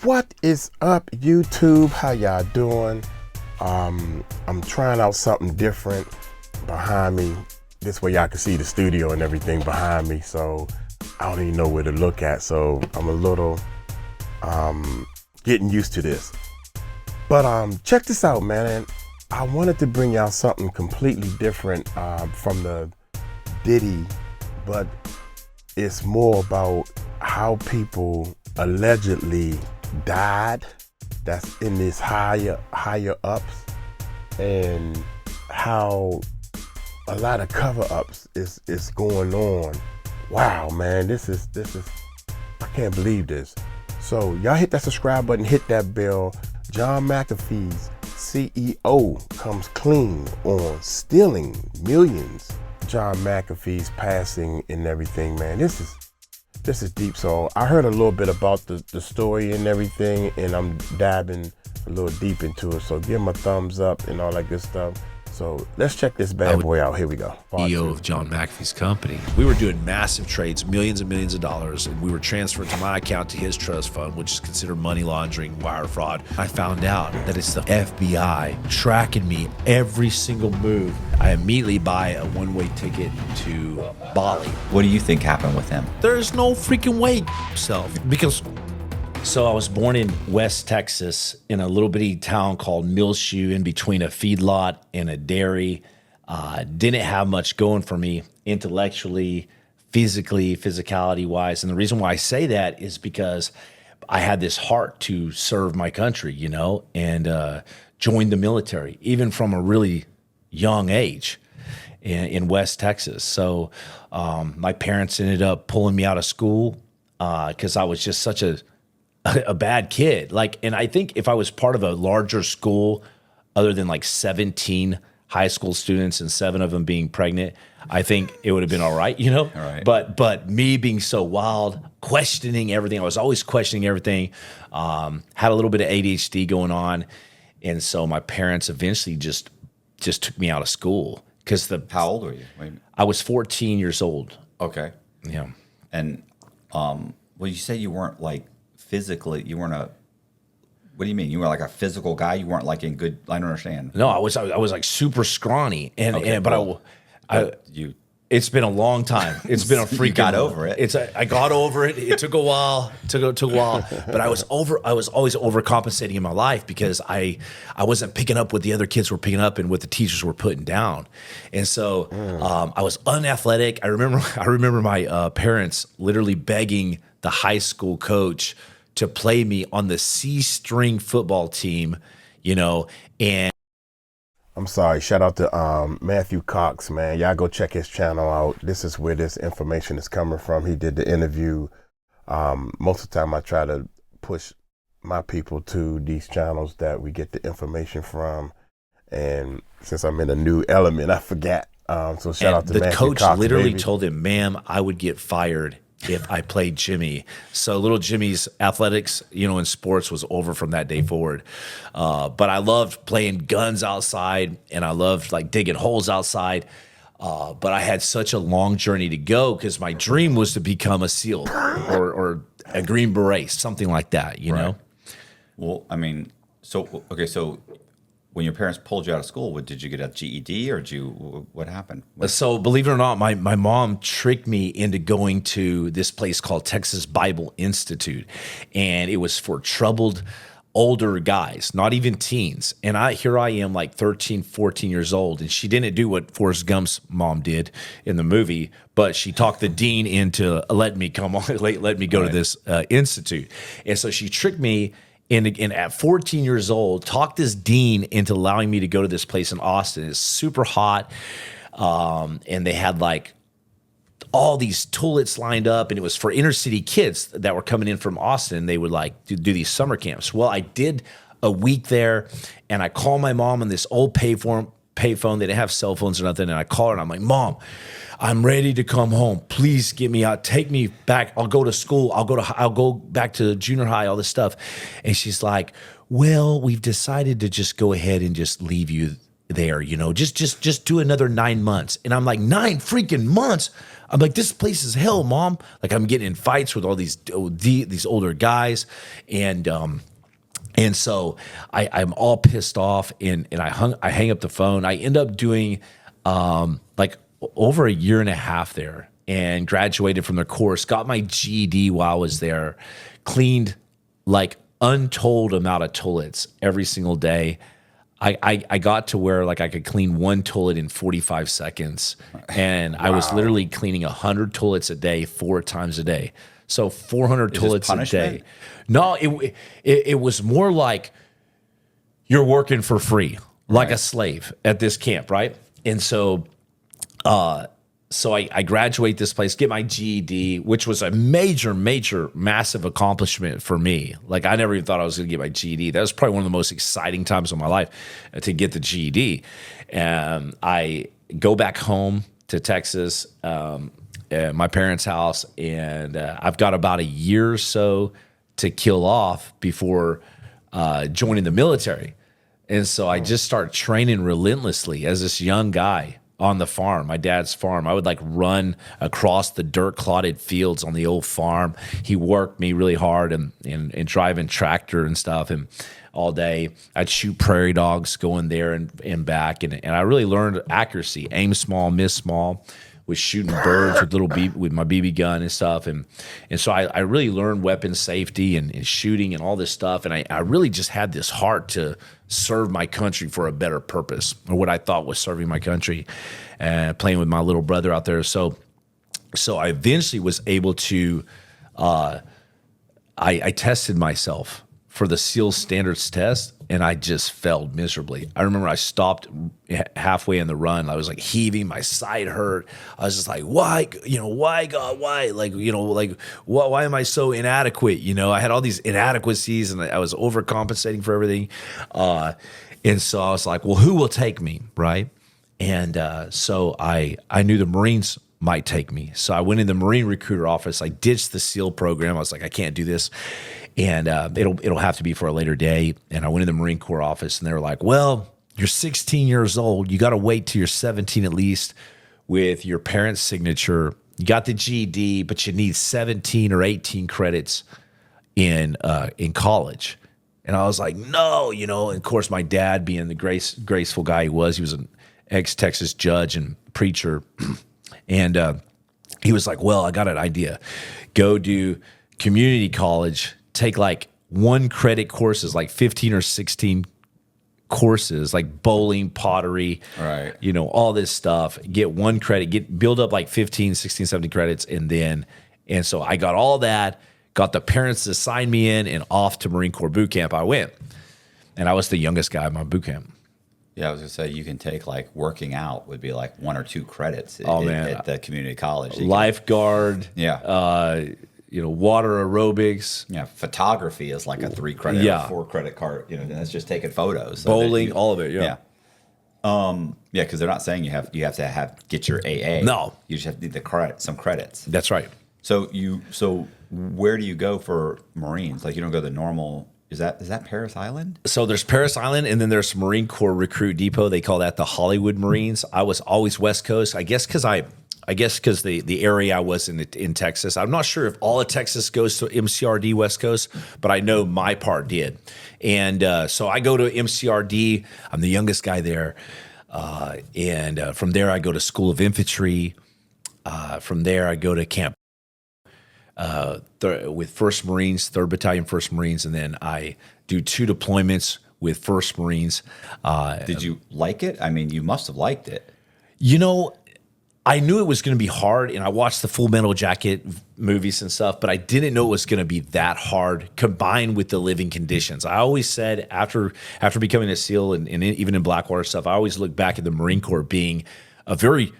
What is up, YouTube? How y'all doing? I'm trying out something different behind me. This way y'all can see the studio and everything behind me, so I don't even know where to look at, so I'm a little getting used to this. But check this out, man. And I wanted to bring y'all something completely different from the Diddy, but it's more about how people allegedly died that's in this higher ups, and how a lot of cover-ups is going on. Wow, man, this is I can't believe this. So y'all hit that subscribe button, hit that bell. John McAfee's CEO comes clean on stealing millions. John McAfee's passing and everything, man. This is deep. So I heard a little bit about the story and everything, and I'm diving a little deep into it. So give him a thumbs up and all that good stuff. So let's check this bad boy out. Here we go. CEO of John McAfee's company. We were doing massive trades, millions and millions of dollars, and we were transferred to my account to his trust fund, which is considered money laundering, wire fraud. I found out that it's the FBI tracking me every single move. I immediately buy a one-way ticket to Bali. What do you think happened with him? There's no freaking way, So I was born in West Texas in a little bitty town called Millshoe, in between a feedlot and a dairy. Didn't have much going for me intellectually, physically, physicality-wise. And the reason why I say that is because I had this heart to serve my country, you know, and joined the military, even from a really young age in West Texas. So my parents ended up pulling me out of school because I was just such a bad kid. Like, and I think if I was part of a larger school, other than like 17 high school students and 7 of them being pregnant, I think it would have been all right, you know? All right. But me being so wild, questioning everything, I was always questioning everything, had a little bit of ADHD going on. And so my parents eventually just took me out of school. How old were you? I was 14 years old. Okay. Yeah. And, well, you say you weren't like, physically, you weren't what do you mean? You were like a physical guy? You weren't like in good, I don't understand. No, I was like super scrawny. It's been a long time. It's been a freaking. You got over it. I got over it. It took a while. Took a while. But I was always overcompensating in my life because I wasn't picking up what the other kids were picking up and what the teachers were putting down. And so I was unathletic. I remember my parents literally begging the high school coach to play me on the C-string football team, you know, and I'm sorry, shout out to Matthew Cox, man. Y'all go check his channel out. This is where this information is coming from. He did the interview. Most of the time I try to push my people to these channels that we get the information from. And since I'm in a new element, I forgot. So shout out to Matthew Cox. The coach literally baby. told him, ma'am, I would get fired if I played Jimmy. So little Jimmy's athletics, you know, in sports was over from that day forward. But I loved playing guns outside, and I loved like digging holes outside. But I had such a long journey to go because my dream was to become a SEAL or a Green Beret, something like that, you know? Well, I mean, so when your parents pulled you out of school, did you get a GED or what happened? So believe it or not, my mom tricked me into going to this place called Texas Bible Institute. And it was for troubled older guys, not even teens. And here I am like 13, 14 years old. And she didn't do what Forrest Gump's mom did in the movie, but she talked the dean into letting me come on, let me go to this institute. And so she tricked me. And at 14 years old, talked this dean into allowing me to go to this place in Austin. It's super hot, and they had like all these toilets lined up, and it was for inner city kids that were coming in from Austin. They would like do these summer camps. Well, I did a week there, and I called my mom on this old payphone. They didn't have cell phones or nothing, and I called her, and I'm like, Mom, I'm ready to come home. Please get me out. Take me back. I'll go to school. I'll go back to junior high, all this stuff. And she's like, well, we've decided to just go ahead and just leave you there, you know, just do another 9 months. And I'm like, 9 freaking months. I'm like, this place is hell, Mom. Like, I'm getting in fights with all these older guys. And so I'm all pissed off, and I hang up the phone. I end up doing like over a year and a half there, and graduated from the course, got my GED while I was there, cleaned like untold amount of toilets every single day. I got to where like I could clean one toilet in 45 seconds, and I was literally cleaning 100 toilets a day, 4 times a day. So 400 toilets a day. No, it was more like you're working for free, like a slave at this camp, right? And so, I graduate this place, get my GED, which was a major, massive accomplishment for me. Like, I never even thought I was going to get my GED. That was probably one of the most exciting times of my life to get the GED. And I go back home to Texas, at my parents' house, and I've got about a year or so to kill off before joining the military. And so I just start training relentlessly as this young guy on the farm, my dad's farm. I would like run across the dirt clotted fields on the old farm. He worked me really hard and driving tractor and stuff, and all day I'd shoot prairie dogs going there and back. And I really learned accuracy, aim small, miss small, with shooting birds with my BB gun and stuff. And so I really learned weapons safety and shooting and all this stuff. And I really just had this heart to serve my country for a better purpose, or what I thought was serving my country, and playing with my little brother out there. So I eventually was able to, I tested myself for the SEAL standards test, and I just failed miserably. I remember I stopped halfway in the run. I was like heaving, my side hurt. I was just like, why, why, God, why? Like, why am I so inadequate? I had all these inadequacies, and I was overcompensating for everything. And so I was like, well, who will take me, right? And so I knew the Marines might take me. So I went in the Marine recruiter office. I ditched the SEAL program. I was like, I can't do this. And it'll have to be for a later day. And I went in the Marine Corps office, and they were like, well, you're 16 years old. You got to wait till you're 17 at least with your parents' signature. You got the GED, but you need 17 or 18 credits in college. And I was like, no, and of course my dad, being the graceful guy he was an ex-Texas judge and preacher. And he was like, well, I got an idea. Go do community college, take like 1 credit courses, like 15 or 16 courses, like bowling, pottery, right? All this stuff. Get 1 credit, build up like 15, 16, 17 credits. And so I got all that, got the parents to sign me in, and off to Marine Corps boot camp I went. And I was the youngest guy in my boot camp. Yeah, I was gonna say, you can take like working out would be like 1 or 2 credits at the community college. Lifeguard, water aerobics. Yeah, photography is like a 3 credit or 4 credit card. And that's just taking photos. Bowling, all of it. Yeah. Because they're not saying you have to get your AA. No, you just have to need some credits. That's right. So where do you go for Marines? Like, you don't go to the normal. Is that Paris Island? So there's Paris Island, and then there's Marine Corps Recruit Depot. They call that the Hollywood Marines. I was always West Coast. I guess because the area I was in Texas. I'm not sure if all of Texas goes to MCRD West Coast, but I know my part did. And so I go to MCRD. I'm the youngest guy there. And from there, I go to School of Infantry. From there, I go to camp with 1st Marines, 3rd Battalion, 1st Marines, and then I do 2 deployments with 1st Marines. Did you like it? I mean, you must have liked it. I knew it was going to be hard, and I watched the Full Metal Jacket movies and stuff, but I didn't know it was going to be that hard combined with the living conditions. I always said after becoming a SEAL and even in Blackwater stuff, I always look back at the Marine Corps being a very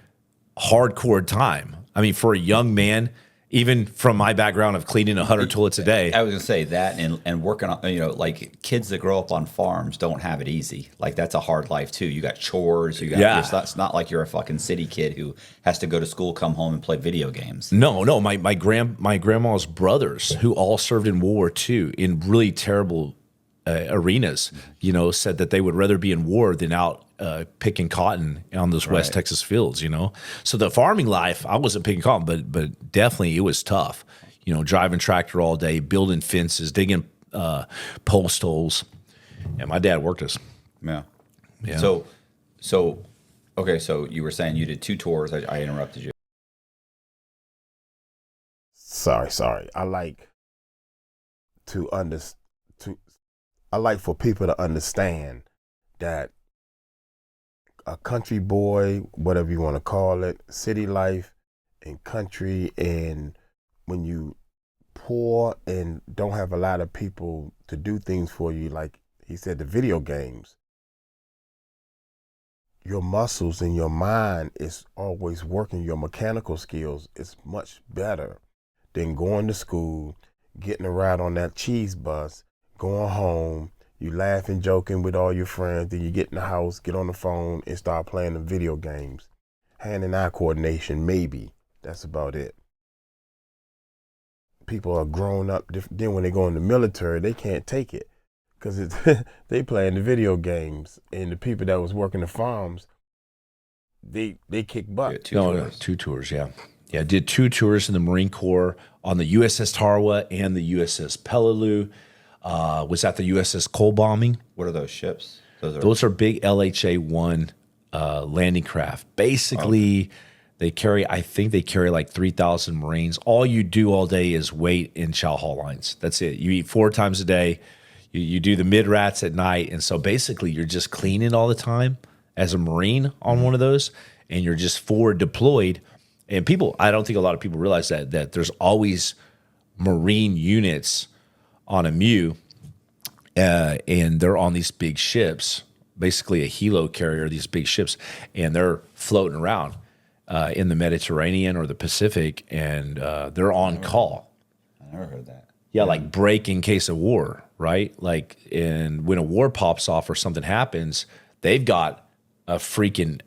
hardcore time. I mean, for a young man, even from my background of cleaning 100 toilets a day. I was going to say that, and working on, like kids that grow up on farms don't have it easy. Like, that's a hard life too. You got chores. It's not like you're a fucking city kid who has to go to school, come home, and play video games. No. My grandma's brothers, who all served in World War II in really terrible arenas, said that they would rather be in war than out picking cotton on those West Texas fields, you know. So the farming life, I wasn't picking cotton, but definitely it was tough. You know, driving tractor all day, building fences, digging post holes. And my dad worked us. Yeah. Yeah. So, okay. So you were saying you did 2 tours. I interrupted you. Sorry. I like for people to understand that a country boy, whatever you want to call it, city life and country, and when you poor and don't have a lot of people to do things for you, like he said, the video games, your muscles and your mind is always working. Your mechanical skills is much better than going to school, getting a ride on that cheese bus, going home, you laughing, joking with all your friends, then you get in the house, get on the phone, and start playing the video games. Hand and eye coordination, maybe. That's about it. People are grown up. Then when they go in the military, they can't take it because they playing the video games. And the people that was working the farms, they kick butt. Yeah, 2 tours, yeah. Yeah, I did 2 tours in the Marine Corps on the USS Tarawa and the USS Peleliu. Was at the USS Cole bombing. What are those ships? Those are big LHA-1 landing craft. Basically, I think they carry like 3,000 Marines. All you do all day is wait in chow hall lines. That's it. You eat 4 times a day. You do the mid-rats at night. And so basically you're just cleaning all the time as a Marine on one of those, and you're just forward deployed. And I don't think a lot of people realize that there's always Marine units on a MEU, and they're on these big ships, basically a helo carrier, these big ships, and they're floating around in the Mediterranean or the Pacific, and they're on call. I never heard that. Yeah, like break in case of war, right? Like, and when a war pops off or something happens, they've got a freaking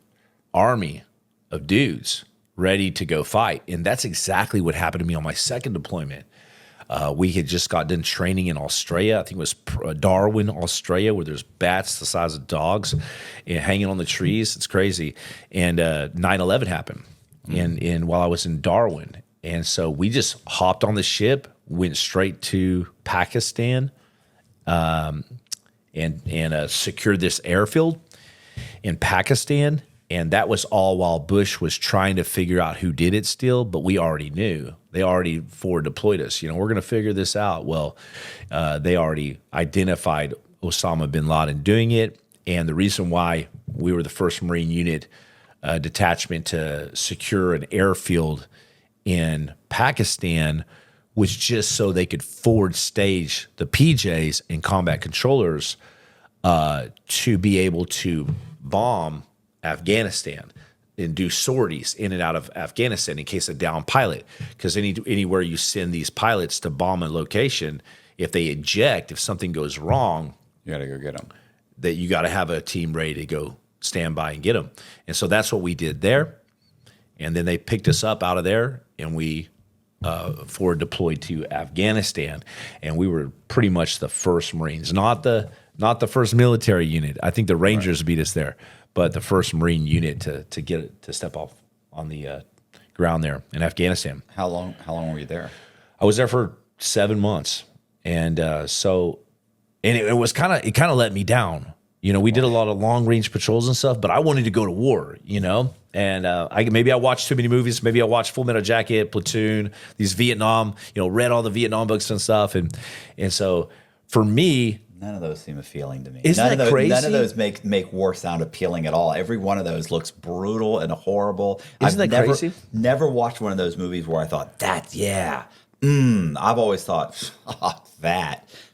army of dudes ready to go fight. And that's exactly what happened to me on my second deployment. We had just got done training in Australia. I think it was Darwin, Australia, where there's bats the size of dogs and hanging on the trees. It's crazy. And 9/11 happened and while I was in Darwin. And so we just hopped on the ship, went straight to Pakistan, and secured this airfield in Pakistan. And that was all while Bush was trying to figure out who did it still, but we already knew. They already forward deployed us. You know, we're going to figure this out. Well, they already identified Osama bin Laden doing it. And the reason why we were the first Marine unit detachment to secure an airfield in Pakistan was just so they could forward stage the PJs and combat controllers to be able to bomb Afghanistan and do sorties in and out of Afghanistan in case of downed pilot. Because anywhere you send these pilots to bomb a location, if they eject, if something goes wrong, You got to go get them. that you got to have a team ready to go stand by and get them. And so that's what we did there. And then they picked us up out of there, and we forward deployed to Afghanistan. And we were pretty much the first Marines, not the first military unit. I think the Rangers beat us there, but the first Marine unit to step off on the ground there in Afghanistan. How long were you there? I was there for 7 months, and it was kind of let me down. You know, we did a lot of long range patrols and stuff, but I wanted to go to war. You know, and maybe I watched too many movies. Maybe I watched Full Metal Jacket, Platoon, these Vietnam. You know, read all the Vietnam books and stuff, and so for me. None of those seem appealing to me. Isn't that crazy? None of those make war sound appealing at all. Every one of those looks brutal and horrible. Isn't that crazy? Never watched one of those movies where I thought, I've always thought,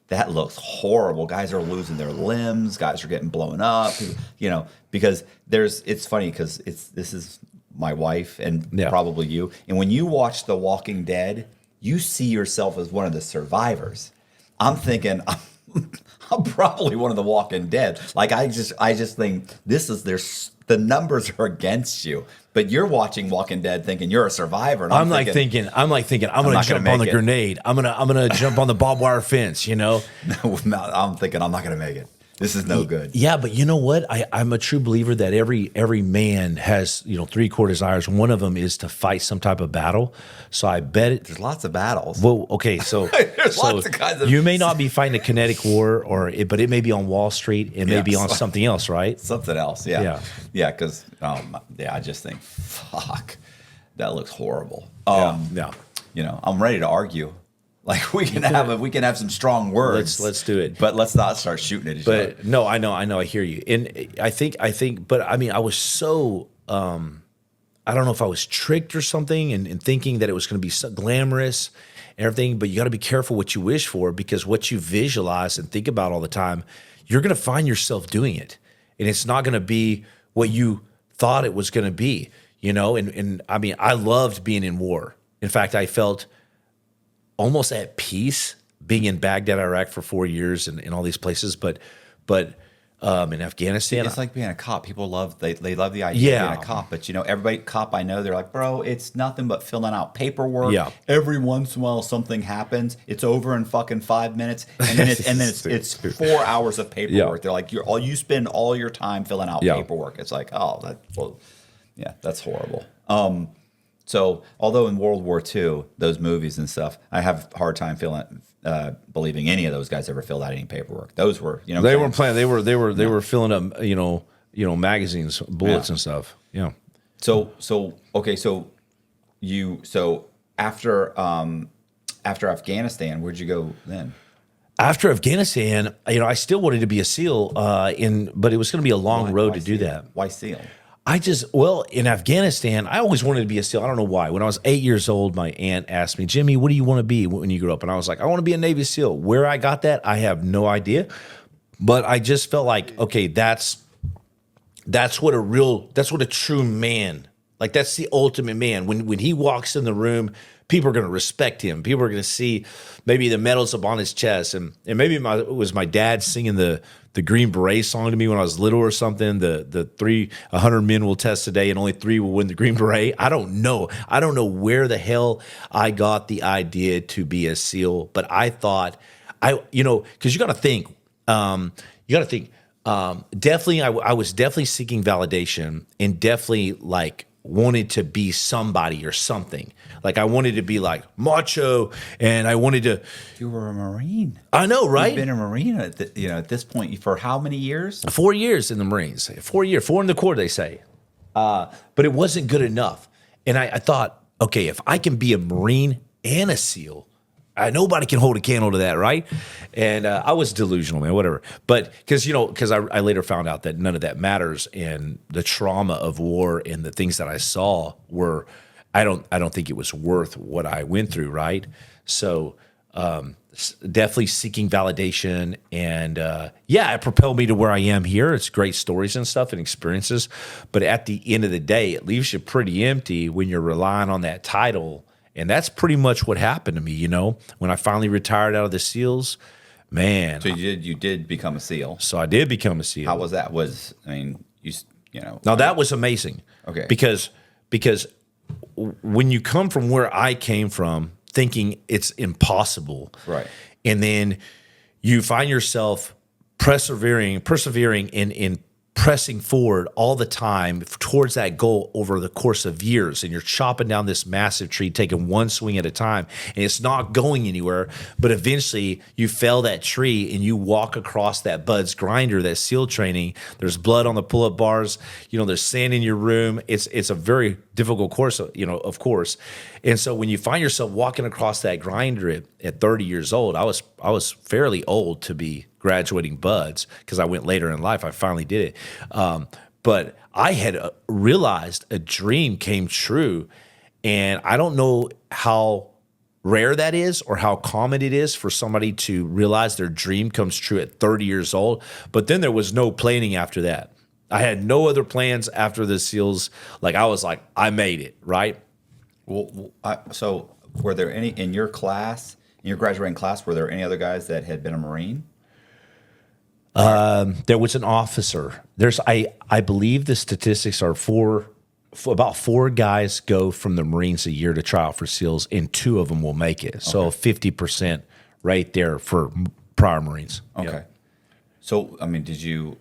that looks horrible. Guys are losing their limbs. Guys are getting blown up. You know, because it's funny because this is my wife and probably you. And when you watch The Walking Dead, you see yourself as one of the survivors. I'm thinking, I'm probably one of the Walking Dead. Like I just think the numbers are against you. But you're watching Walking Dead thinking you're a survivor. And I'm thinking I'm gonna jump on the grenade. I'm gonna jump on the barbed wire fence, you know? I'm thinking I'm not gonna make it. This is no good. Yeah, but you know what? I'm a true believer that every man has, three core desires. One of them is to fight some type of battle. So I bet it. There's lots of battles. Well, okay, so There's lots of kinds of. You may not be fighting a kinetic war, but it may be on Wall Street. It may be on something else, right? Something else, yeah. Because I just think, fuck, that looks horrible. Yeah. I'm ready to argue. Like we can have some strong words. Let's do it. But let's not start shooting at each other. But no, I know, I hear you. And I think, but I mean, I was so, I don't know if I was tricked or something and thinking that it was going to be so glamorous and everything, but you got to be careful what you wish for, because what you visualize and think about all the time, you're going to find yourself doing it. And it's not going to be what you thought it was going to be, and I mean, I loved being in war. In fact, I felt almost at peace being in Baghdad, Iraq for 4 years and all these places, but in Afghanistan, it's like being a cop. People love they love the idea of being a cop, but everybody cop I know, they're like, bro, it's nothing but filling out paperwork. Yeah. Every once in a while something happens, it's over in fucking 5 minutes, and then it's 4 hours of paperwork. They're like, you spend all your time filling out paperwork. It's like, that's horrible. So, although in World War II, those movies and stuff, I have a hard time believing any of those guys ever filled out any paperwork. Those were, they weren't playing. They were filling up, magazines, bullets and stuff. Yeah. So after Afghanistan, where'd you go then? After Afghanistan, I still wanted to be a SEAL, but it was going to be a long road to do that. Why SEAL? In Afghanistan, I always wanted to be a SEAL. I don't know why. When I was 8 years old, my aunt asked me, Jimmy, what do you want to be when you grow up? And I was like, I want to be a Navy SEAL. Where I got that, I have no idea. But I just felt like, okay, that's what a true man, like that's the ultimate man. When he walks in the room, people are going to respect him. People are going to see maybe the medals up on his chest. And maybe it was my dad singing the Green Beret song to me when I was little or something. The 100 men will test today and only 3 will win the Green Beret. I don't know. I don't know where the hell I got the idea to be a SEAL, but I thought because you got to think, definitely, I was definitely seeking validation and definitely like wanted to be somebody or something. Like I wanted to be like macho, and I wanted to. You were a Marine. I know, right? You've been a Marine at this point for how many years? 4 years in the Marines. 4 years, 4 in the Corps, they say. But it wasn't good enough, and I thought, okay, if I can be a Marine and a SEAL, nobody can hold a candle to that, right? And I was delusional, man, whatever. But because I later found out that none of that matters, and the trauma of war and the things that I saw were, I don't think it was worth what I went through, right? So definitely seeking validation, and it propelled me to where I am here. It's great stories and stuff and experiences, but at the end of the day, it leaves you pretty empty when you're relying on that title. And that's pretty much what happened to me, when I finally retired out of the SEALs, man. So you did become a SEAL. So I did become a SEAL. How was that? Now that was amazing. Okay. Because when you come from where I came from, thinking it's impossible, right? And then you find yourself persevering in pressing forward all the time towards that goal over the course of years, and you're chopping down this massive tree, taking one swing at a time, and it's not going anywhere, but eventually you fell that tree and you walk across that Bud's grinder, that SEAL training. There's blood on the pull-up bars, there's sand in your room. It's a very difficult course, of course. And so when you find yourself walking across that grinder at 30 years old, I was fairly old to be graduating Buds, because I went later in life. I finally did it. But I had realized a dream came true, and I don't know how rare that is or how common it is for somebody to realize their dream comes true at 30 years old. But then there was no planning after that. I had no other plans after the SEALs. Like I was like, I made it, right? Well, so were there any in your class, in your graduating class, were there any other guys that had been a Marine? There was an officer. I believe the statistics are about 4 guys go from the Marines a year to try out for SEALs, and 2 of them will make it. So 50% right there for prior Marines. Okay. Yep. So, I mean,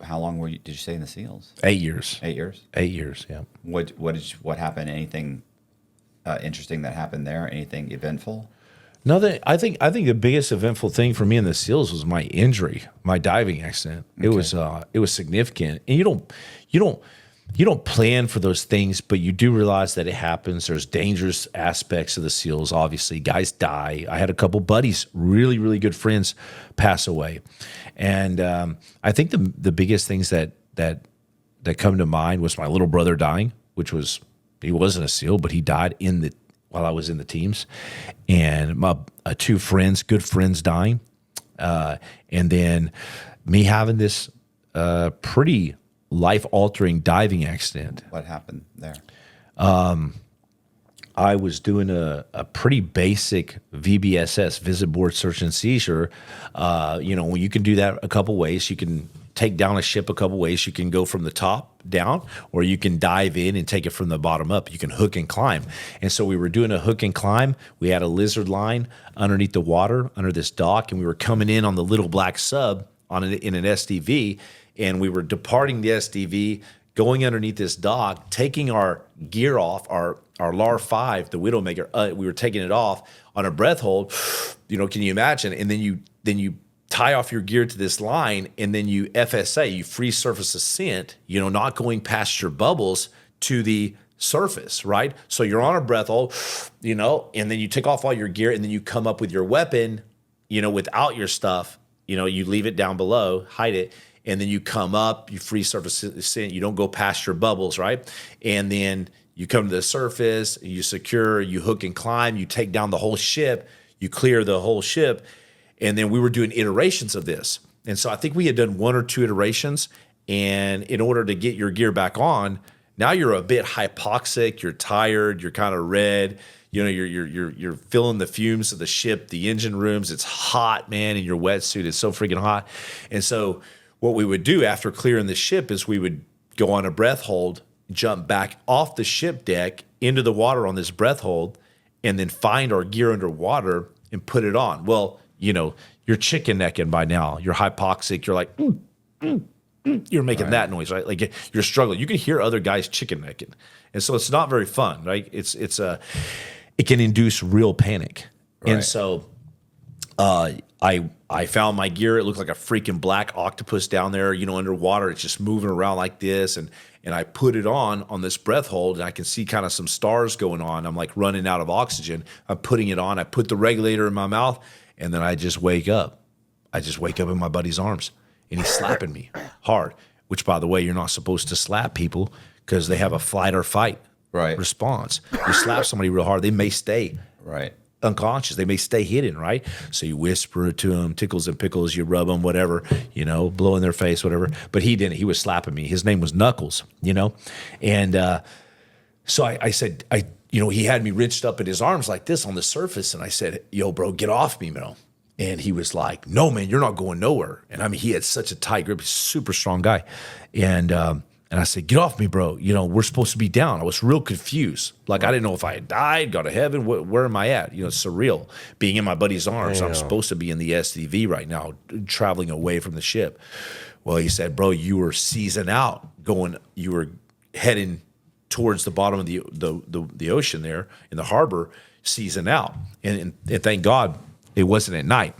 how long did you stay in the SEALs? 8 years. 8 years? 8 years, yeah. What happened? Anything interesting that happened there? Anything eventful? No, I think the biggest eventful thing for me in the SEALs was my injury, my diving accident. Okay. It was significant, and you don't plan for those things, but you do realize that it happens. There's dangerous aspects of the SEALs. Obviously, guys die. I had a couple buddies, really really good friends, pass away, and I think the biggest things that come to mind was my little brother dying, he wasn't a SEAL, but he died while I was in the teams, and my two friends, good friends, dying, and then me having this pretty life-altering diving accident. What happened there? I was doing a pretty basic VBSS, visit board search and seizure. When you can do that a couple ways. You can take down a ship a couple ways. You can go from the top down, or you can dive in and take it from the bottom up. You can hook and climb. And so we were doing a hook and climb. We had a lizard line underneath the water under this dock, and we were coming in on the little black sub in an SDV, and we were departing the SDV, going underneath this dock, taking our gear off, our LAR 5, the Widowmaker. We were taking it off on a breath hold. Can you imagine? And then you tie off your gear to this line, and then you FSA, you free surface ascent, not going past your bubbles to the surface, right? So you're on a breath hold, and then you take off all your gear, and then you come up with your weapon, without your stuff, you leave it down below, hide it, and then you come up, you free surface ascent, you don't go past your bubbles, right? And then you come to the surface, you secure, you hook and climb, you take down the whole ship, you clear the whole ship. And then we were doing iterations of this. And so I think we had done 1 or 2 iterations. And in order to get your gear back on, now you're a bit hypoxic, you're tired, you're kind of red, you're feeling the fumes of the ship, the engine rooms. It's hot, man, in your wetsuit. It's so freaking hot. And so what we would do after clearing the ship is we would go on a breath hold, jump back off the ship deck into the water on this breath hold, and then find our gear underwater and put it on. Well, you're chicken necking by now. You're hypoxic. You're like, you're making that noise, right? Like you're struggling. You can hear other guys chicken necking, and so it's not very fun, right? It can induce real panic, right. And so I found my gear. It looked like a freaking black octopus down there, underwater. It's just moving around like this, and I put it on this breath hold, and I can see kind of some stars going on. I'm like running out of oxygen. I'm putting it on. I put the regulator in my mouth. And then I just wake up. I just wake up in my buddy's arms, and he's slapping me hard, which, by the way, you're not supposed to slap people because they have a flight or fight response. You slap somebody real hard, they may stay unconscious. They may stay hidden, right? So you whisper to them, tickles and pickles, you rub them, whatever, blow in their face, whatever. But he didn't. He was slapping me. His name was Knuckles, And so I said, he had me wrenched up in his arms like this on the surface. And I said, yo, bro, get off me, bro. And he was like, no, man, you're not going nowhere. And I mean, he had such a tight grip. He's a super strong guy. And I said, get off me, bro. We're supposed to be down. I was real confused. Like, I didn't know if I had died, gone to heaven. Where am I at? It's surreal being in my buddy's arms. I'm supposed to be in the SDV right now, traveling away from the ship. Well, he said, bro, you were seizing out you were heading towards the bottom of the ocean there in the harbor, season out. And thank God it wasn't at night.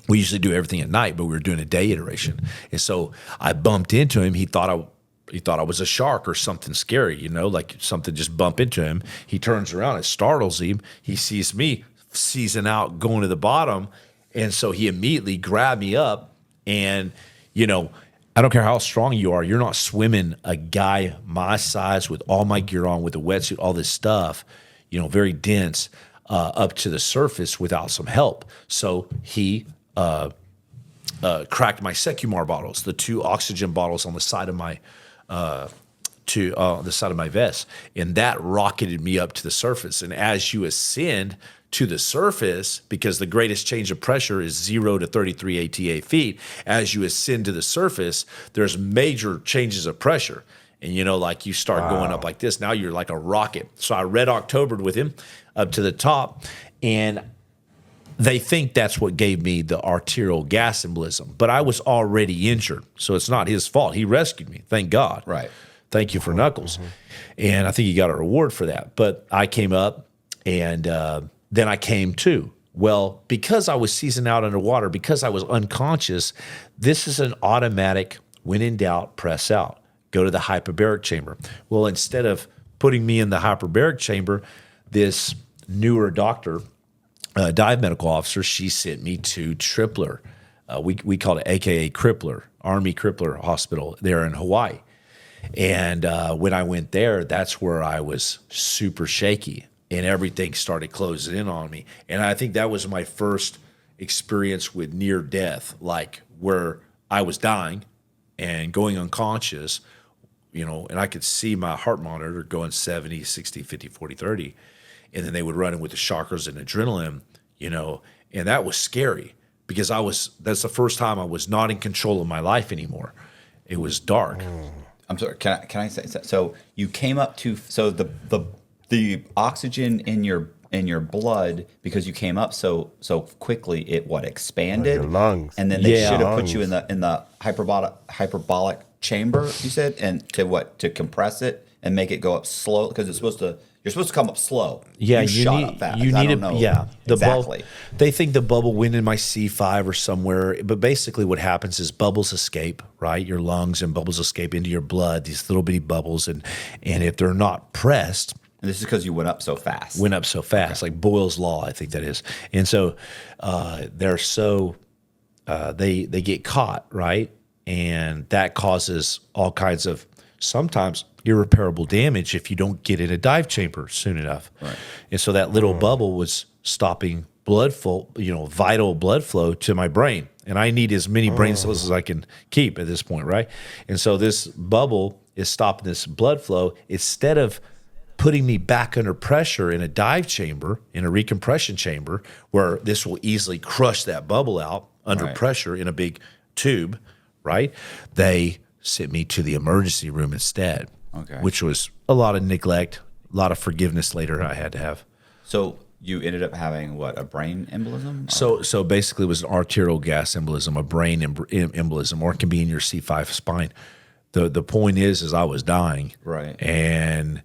We usually do everything at night, but we were doing a day iteration. And so I bumped into him. He thought I was a shark or something scary, like something just bump into him. He turns around, it startles him. He sees me season out, going to the bottom. And so he immediately grabbed me up, and, I don't care how strong you are. You're not swimming a guy my size with all my gear on, with a wetsuit, all this stuff, very dense, up to the surface without some help. So he cracked my Secumar bottles, the 2 oxygen bottles on the side of my the side of my vest, and that rocketed me up to the surface. And as you ascend to the surface, because the greatest change of pressure is 0 to 33 ATA feet, as you ascend to the surface, there's major changes of pressure. And, like you start going up like this, now you're like a rocket. So I red Octobered with him up to the top, and they think that's what gave me the arterial gas embolism, but I was already injured, so it's not his fault. He rescued me, thank God. Right. Thank you for Knuckles. And I think he got a reward for that. But I came up, and then I came to. Well, because I was seasoned out underwater, because I was unconscious, this is an automatic, when in doubt, press out. Go to the hyperbaric chamber. Well, instead of putting me in the hyperbaric chamber, this newer doctor, dive medical officer, she sent me to Tripler. We called it AKA Crippler, Army Crippler Hospital there in Hawaii. And when I went there, that's where I was super shaky and everything started closing in on me. And I think that was my first experience with near death, like where I was dying and going unconscious, and I could see my heart monitor going 70, 60, 50, 40, 30. And then they would run in with the chakras and adrenaline, and that was scary because that's the first time I was not in control of my life anymore. It was dark. I'm sorry. Can I say so? You came up to the oxygen in your blood, because you came up so quickly, it expanded, your lungs, and then they should have put you in the hyperbolic chamber, you said, and to compress it and make it go up slow, because you're supposed to come up slow. Yeah, you shot need, up fast. You need the exactly. They think the bubble went in my C5 or somewhere, but basically what happens is bubbles escape, right? Your lungs and bubbles escape into your blood, these little bitty bubbles, and if they're not pressed. And this is because you went up so fast. Like Boyle's Law, I think that is. And so they're so they get caught, right? And that causes all kinds of sometimes irreparable damage if you don't get in a dive chamber soon enough. Right. And so that little bubble was stopping blood flow, vital blood flow to my brain. And I need as many brain cells as I can keep at this point, right? And so this bubble is stopping this blood flow. Instead of putting me back under pressure in a dive chamber, in a recompression chamber, where this will easily crush that bubble out under pressure in a big tube, right? They sent me to the emergency room instead, which was a lot of neglect, a lot of forgiveness later I had to have. So you ended up having a brain embolism? So basically it was an arterial gas embolism, a brain embolism, or it can be in your C5 spine. The point is I was dying. Right. And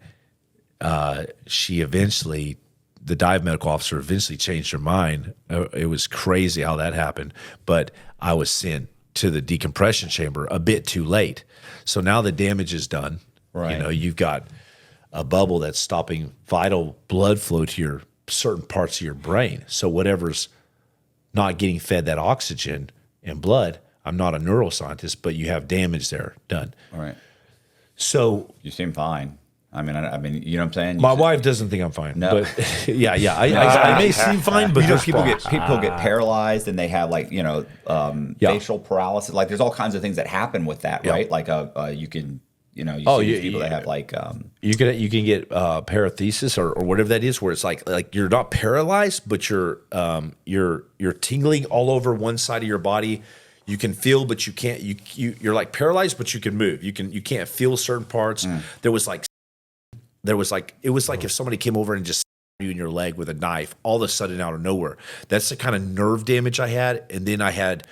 the dive medical officer eventually changed her mind. It was crazy how that happened, but I was sent to the decompression chamber a bit too late. So now the damage is done. Right. You've got a bubble that's stopping vital blood flow to your certain parts of your brain. So whatever's not getting fed that oxygen and blood, I'm not a neuroscientist, but you have damage there done. All right. So you seem fine. I mean, you know what I'm saying? My wife doesn't think I'm fine. No. But I may seem fine, but people get paralyzed, and they have facial paralysis. Like there's all kinds of things that happen with that, right? Like you can see people that have you can get parathesis or whatever that is, where it's like you're not paralyzed, but you're tingling all over one side of your body. You can feel, but you can't. You're like paralyzed, but you can move. You can't feel certain parts. It was like if somebody came over and just stabbed you in your leg with a knife, all of a sudden out of nowhere. That's the kind of nerve damage I had. And then I had,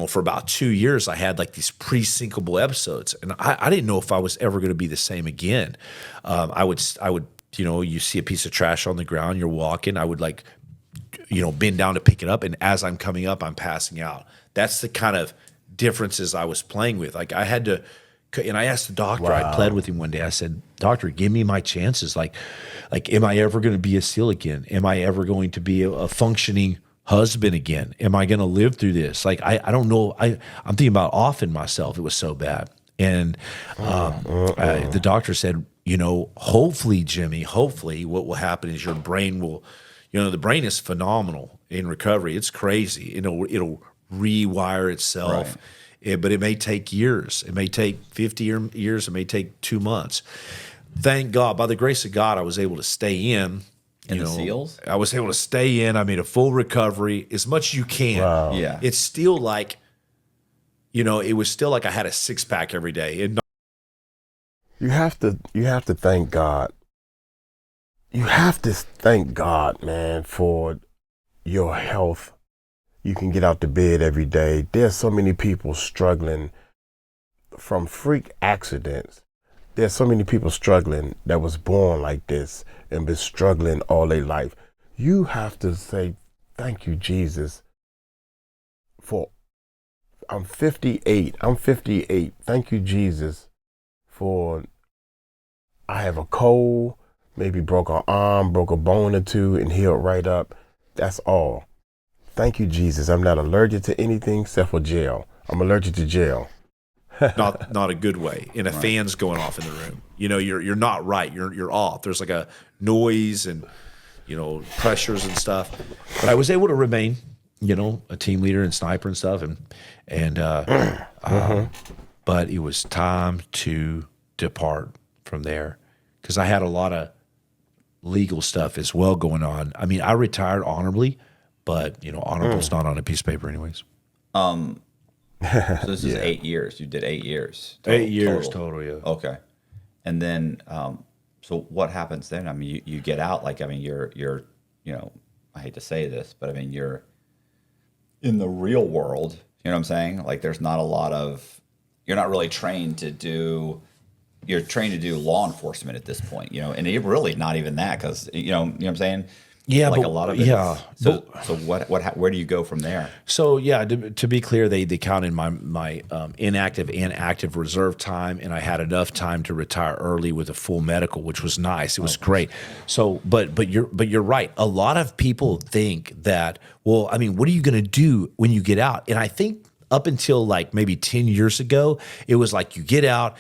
for about 2 years, I had these pre-syncable episodes, and I didn't know if I was ever going to be the same again. I would, you see a piece of trash on the ground, you're walking, I would bend down to pick it up, and as I'm coming up, I'm passing out. That's the kind of differences I was playing with. I had to. And I asked the doctor, I pled with him one day. I said, "Doctor, give me my chances. Like, am I ever going to be a SEAL again? Am I ever going to be a functioning husband again? Am I going to live through this? I don't know. I'm thinking about offing myself. It was so bad." And the doctor said, hopefully, Jimmy, what will happen is your brain will, the brain is phenomenal in recovery. It's crazy. It'll rewire itself. Right. But it may take years. It may take 50 years. It may take 2 months. Thank God, by the grace of God, I was able to stay in. In the SEALs? I was able to stay in. I made a full recovery, as much as you can. Wow. Yeah. It's still it was still like I had a six-pack every day. You have to thank God. You have to thank God, man, for your health. You can get out to bed every day. There's so many people struggling from freak accidents. There's so many people struggling that was born like this and been struggling all their life. You have to say, thank you, Jesus, for I'm 58. Thank you, Jesus, for I have a cold, maybe broke an arm, broke a bone or two, and healed right up. That's all. Thank you, Jesus. I'm not allergic to anything except for jail. I'm allergic to jail. Not a good way. And a fan's going off in the room. You know, you're not right. You're off. There's like a noise and, you know, pressures and stuff. But I was able to remain, you know, a team leader and sniper and stuff. But it was time to depart from there because I had a lot of legal stuff as well going on. I mean, I retired honorably, but you know, honorable's not on a piece of paper anyways. So this is 8 years. You did 8 years. 8 years total, yeah. Okay. And then, so what happens then? I mean, you get out, like, I mean, you're, you know, I hate to say this, but I mean, you're in the real world, you know what I'm saying? Like, there's not a lot of, you're not really trained to do, you're trained to do law enforcement at this point, you know, and you're really not even that because, you know what I'm saying? Yeah, like but, a lot of it. Yeah. So where do you go from there? So yeah, to be clear, they counted my inactive and active reserve time, and I had enough time to retire early with a full medical, which was nice. It was great. So, but you're right. A lot of people think that, well, I mean, what are you going to do when you get out? And I think up until like maybe 10 years ago, it was like you get out.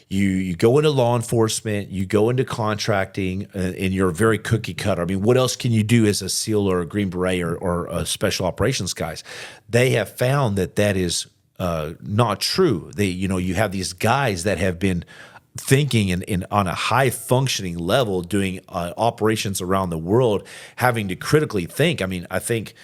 You go into law enforcement, you go into contracting, and you're very cookie cutter. I mean, what else can you do as a SEAL or a Green Beret or a special operations guys? They have found that is not true. You have these guys that have been thinking in on a high functioning level, doing operations around the world, having to critically think. I mean, I think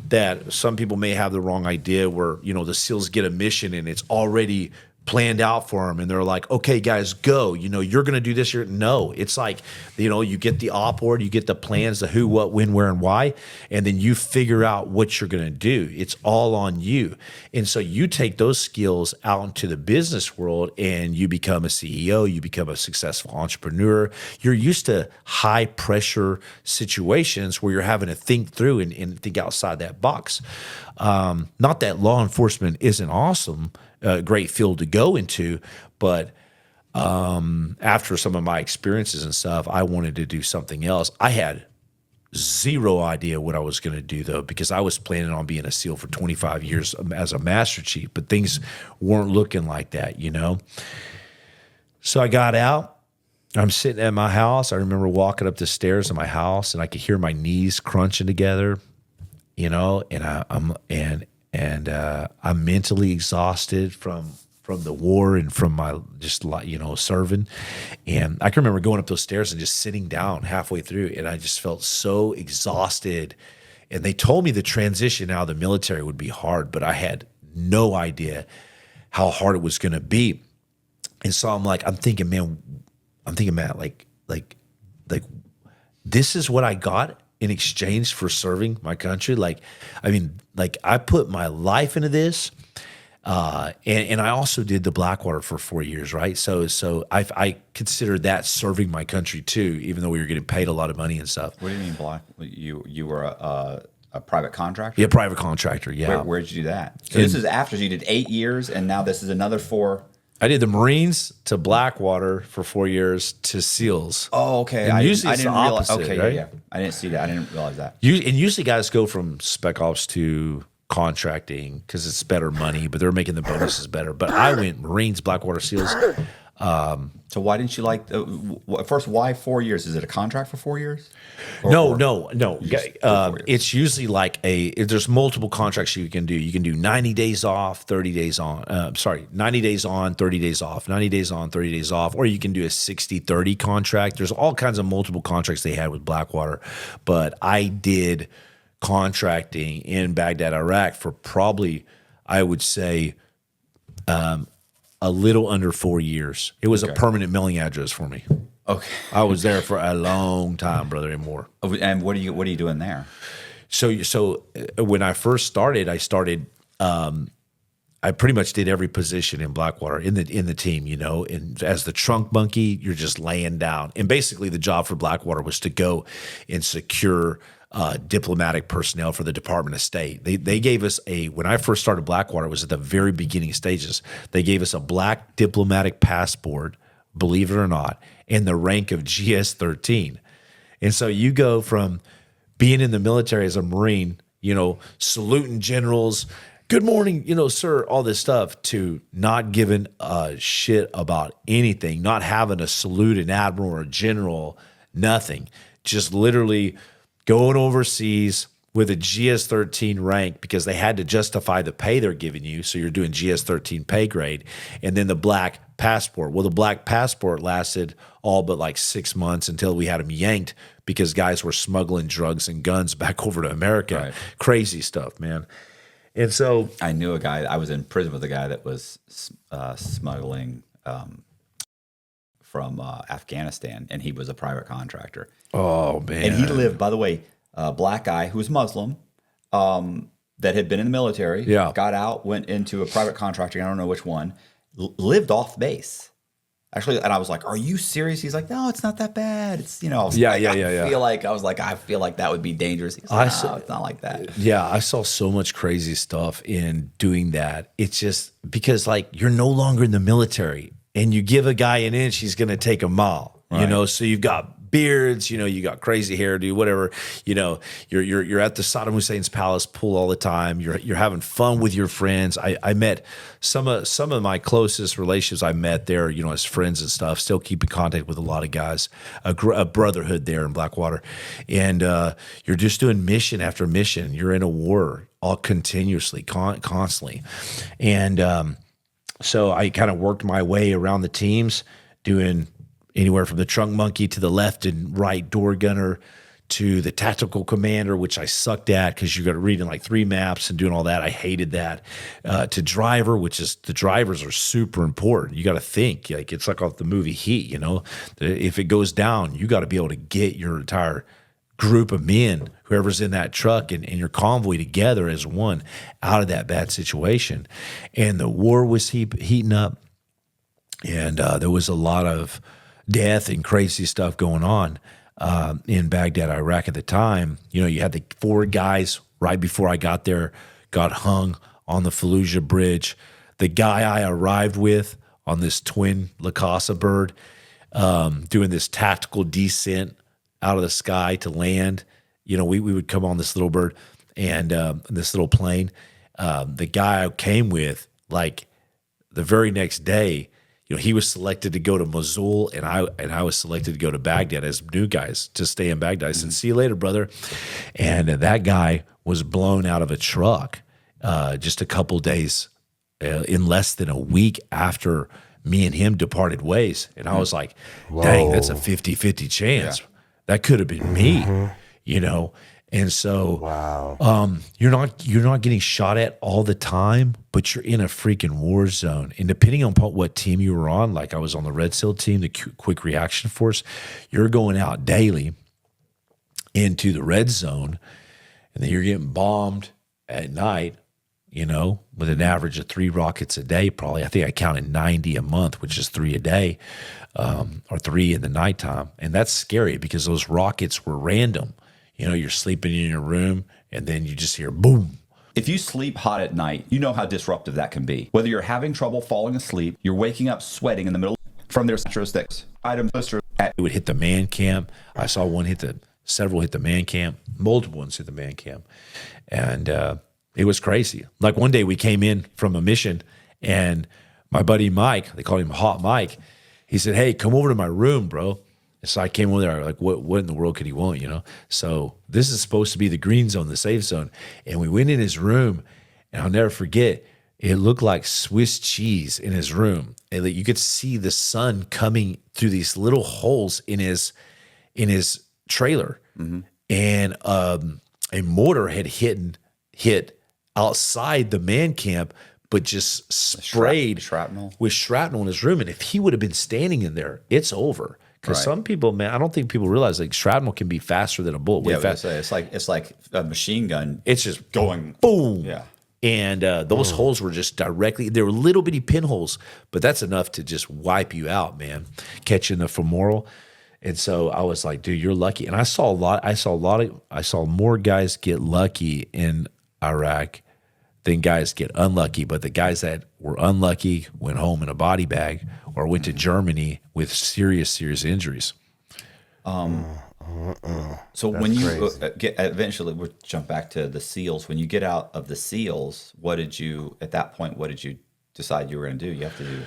that some people may have the wrong idea where, you know, the SEALs get a mission and it's already planned out for them and they're like, okay, guys, go, you know, you're going to do this. No, it's like, you know, you get the op board, you get the plans, the who, what, when, where, and why, and then you figure out what you're going to do. It's all on you. And so you take those skills out into the business world and you become a CEO, you become a successful entrepreneur. You're used to high pressure situations where you're having to think through and think outside that box. Not that law enforcement isn't awesome, a great field to go into, but after some of my experiences and stuff, I wanted to do something else. I had zero idea what I was going to do though, because I was planning on being a SEAL for 25 years as a Master Chief, but things weren't looking like that, you know? So I got out. I'm sitting at my house. I remember walking up the stairs of my house and I could hear my knees crunching together, you know, and I'm mentally exhausted from the war and from my just, you know, serving. And I can remember going up those stairs and just sitting down halfway through, and I just felt so exhausted. And they told me the transition out of the military would be hard, but I had no idea how hard it was going to be. And so I'm thinking, man, like this is what I got in exchange for serving my country. Like, I mean, like I put my life into this. And I also did the Blackwater for 4 years, right? So I considered that serving my country too, even though we were getting paid a lot of money and stuff. What do you mean black? You were a private contractor? Yeah, private contractor, yeah. Where did you do that? So this is after you did 8 years, and now this is another 4. I did the Marines to Blackwater for 4 years to SEALs. Oh, okay. And usually I didn't realize. Okay, right? yeah. I didn't see that. I didn't realize that. And usually guys go from spec ops to contracting because it's better money, but they're making the bonuses better. But I went Marines, Blackwater, SEALs. So why didn't you like first? Why 4 years? Is it a contract for 4 years? No. It's usually like there's multiple contracts you can do. You can do 90 days off, 30 days on. 90 days on, 30 days off, 90 days on, 30 days off, or you can do a 60-30 contract. There's all kinds of multiple contracts they had with Blackwater, but I did contracting in Baghdad, Iraq for probably, I would say, a little under 4 years. It was a permanent mailing address for me. Okay. I was there for a long time, brother, and more. And what are you doing there? So when I first started, I pretty much did every position in Blackwater in the team, and as the trunk monkey, you're just laying down. And basically the job for Blackwater was to go and secure diplomatic personnel for the Department of State. They gave us when I first started Blackwater, it was at the very beginning stages. They gave us a black diplomatic passport, believe it or not, and the rank of GS-13. And so you go from being in the military as a Marine, saluting generals, good morning, sir, all this stuff, to not giving a shit about anything, not having to salute an admiral or a general, nothing. Just literally going overseas with a GS-13 rank because they had to justify the pay they're giving you. So you're doing GS-13 pay grade. And then the black passport. Well, the black passport lasted all but like 6 months until we had them yanked because guys were smuggling drugs and guns back over to America. Right. Crazy stuff, man. And so I knew a guy. I was in prison with a guy that was smuggling from Afghanistan, and he was a private contractor. oh man. And he lived, by the way, a black guy who was Muslim, that had been in the military. Yeah. Got out, went into a private contracting. I don't know which one. Lived off base. Actually, and I was like, "Are you serious?" He's like, "No, it's not that bad." It's I was Yeah, like, yeah, I yeah, yeah. feel like I feel like that would be dangerous. He's like, no, it's not like that. Yeah, I saw so much crazy stuff in doing that. It's just because like you're no longer in the military and you give a guy an inch, he's going to take a mile, so you've got beards, you got crazy hairdo, whatever, you're at the Saddam Hussein's palace pool all the time. You're having fun with your friends. I met some of my closest relatives I met there, as friends and stuff, still keep in contact with a lot of guys, a brotherhood there in Blackwater. And you're just doing mission after mission. You're in a war all continuously, constantly. And so I kind of worked my way around the teams doing anywhere from the trunk monkey to the left and right door gunner to the tactical commander, which I sucked at because you got to read in like 3 maps and doing all that. I hated that. To driver, which is the drivers are super important. You got to think like it's like off the movie Heat. If it goes down, you got to be able to get your entire group of men, whoever's in that truck and your convoy together as one out of that bad situation. And the war was heating up, and there was a lot of death and crazy stuff going on in Baghdad, Iraq at the time. You had the 4 guys right before I got there got hung on the Fallujah Bridge. The guy I arrived with on this twin Lhasa bird doing this tactical descent out of the sky to land. We would come on this little bird and this little plane. The guy I came with, like the very next day, he was selected to go to Mosul, and I was selected to go to Baghdad as new guys to stay in Baghdad. I said, "See you later, brother." And that guy was blown out of a truck just a couple days, in less than a week after me and him departed ways. And I was like, "Dang, that's a 50-50 chance. Yeah. That could have been me," And so, Wow. you're not getting shot at all the time, but you're in a freaking war zone. And depending on what team you were on, like I was on the Red SEAL team, the Quick Reaction Force, you're going out daily into the red zone, and then you're getting bombed at night, with an average of 3 rockets a day, probably. I think I counted 90 a month, which is 3 a day, or 3 in the nighttime. And that's scary because those rockets were random. You're sleeping in your room, and then you just hear boom. If you sleep hot at night, you know how disruptive that can be. Whether you're having trouble falling asleep, you're waking up sweating in the middle from their sticks. It would hit the man camp. I saw several hit the man camp, multiple ones hit the man camp. And it was crazy. Like one day we came in from a mission, and my buddy Mike, they called him Hot Mike, he said, "Hey, come over to my room, bro." So I came over there, like, what in the world could he want, So this is supposed to be the green zone, the safe zone. And we went in his room, and I'll never forget, it looked like Swiss cheese in his room. And you could see the sun coming through these little holes in his trailer. Mm-hmm. And a mortar had hit outside the man camp, but just sprayed shrapnel with shrapnel in his room. And if he would have been standing in there, it's over. Because Right. some people, man, I don't think people realize like shrapnel can be faster than a bullet. Yeah, Way fast. it's like a machine gun. It's just going boom. Yeah. And those holes were just directly, they were little bitty pinholes, but that's enough to just wipe you out, man, catching the femoral. And so I was like, dude, you're lucky. And I saw more guys get lucky in Iraq than guys get unlucky. But the guys that were unlucky went home in a body bag or went to Germany with serious injuries. So when you get eventually, we'll jump back to the SEALs. When you get out of the SEALs, what did you decide you were going to do? You have to do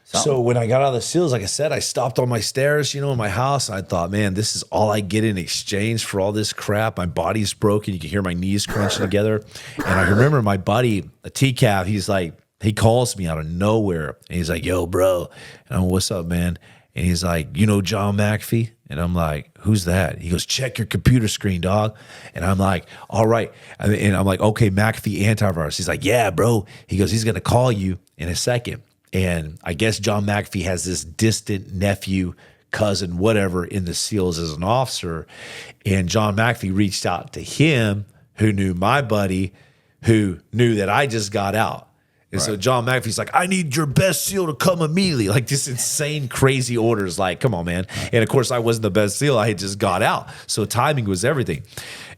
something. So when I got out of the SEALs, like I said, I stopped on my stairs, in my house. And I thought, man, this is all I get in exchange for all this crap. My body's broken. You can hear my knees crunching together. And I remember my buddy, a TCAV, he calls me out of nowhere. And he's like, yo, bro. And I'm, what's up, man? And he's like, you know John McAfee? And I'm like, who's that? He goes, check your computer screen, dog. And I'm like, all right. And I'm like, okay, McAfee antivirus. He's like, yeah, bro. He goes, he's going to call you in a second. And I guess John McAfee has this distant nephew, cousin, whatever, in the SEALs as an officer. And John McAfee reached out to him, who knew my buddy, who knew that I just got out. And so John McAfee's like, I need your best SEAL to come immediately. Like this insane, crazy orders. Like, come on, man. And of course, I wasn't the best SEAL. I had just got out. So timing was everything.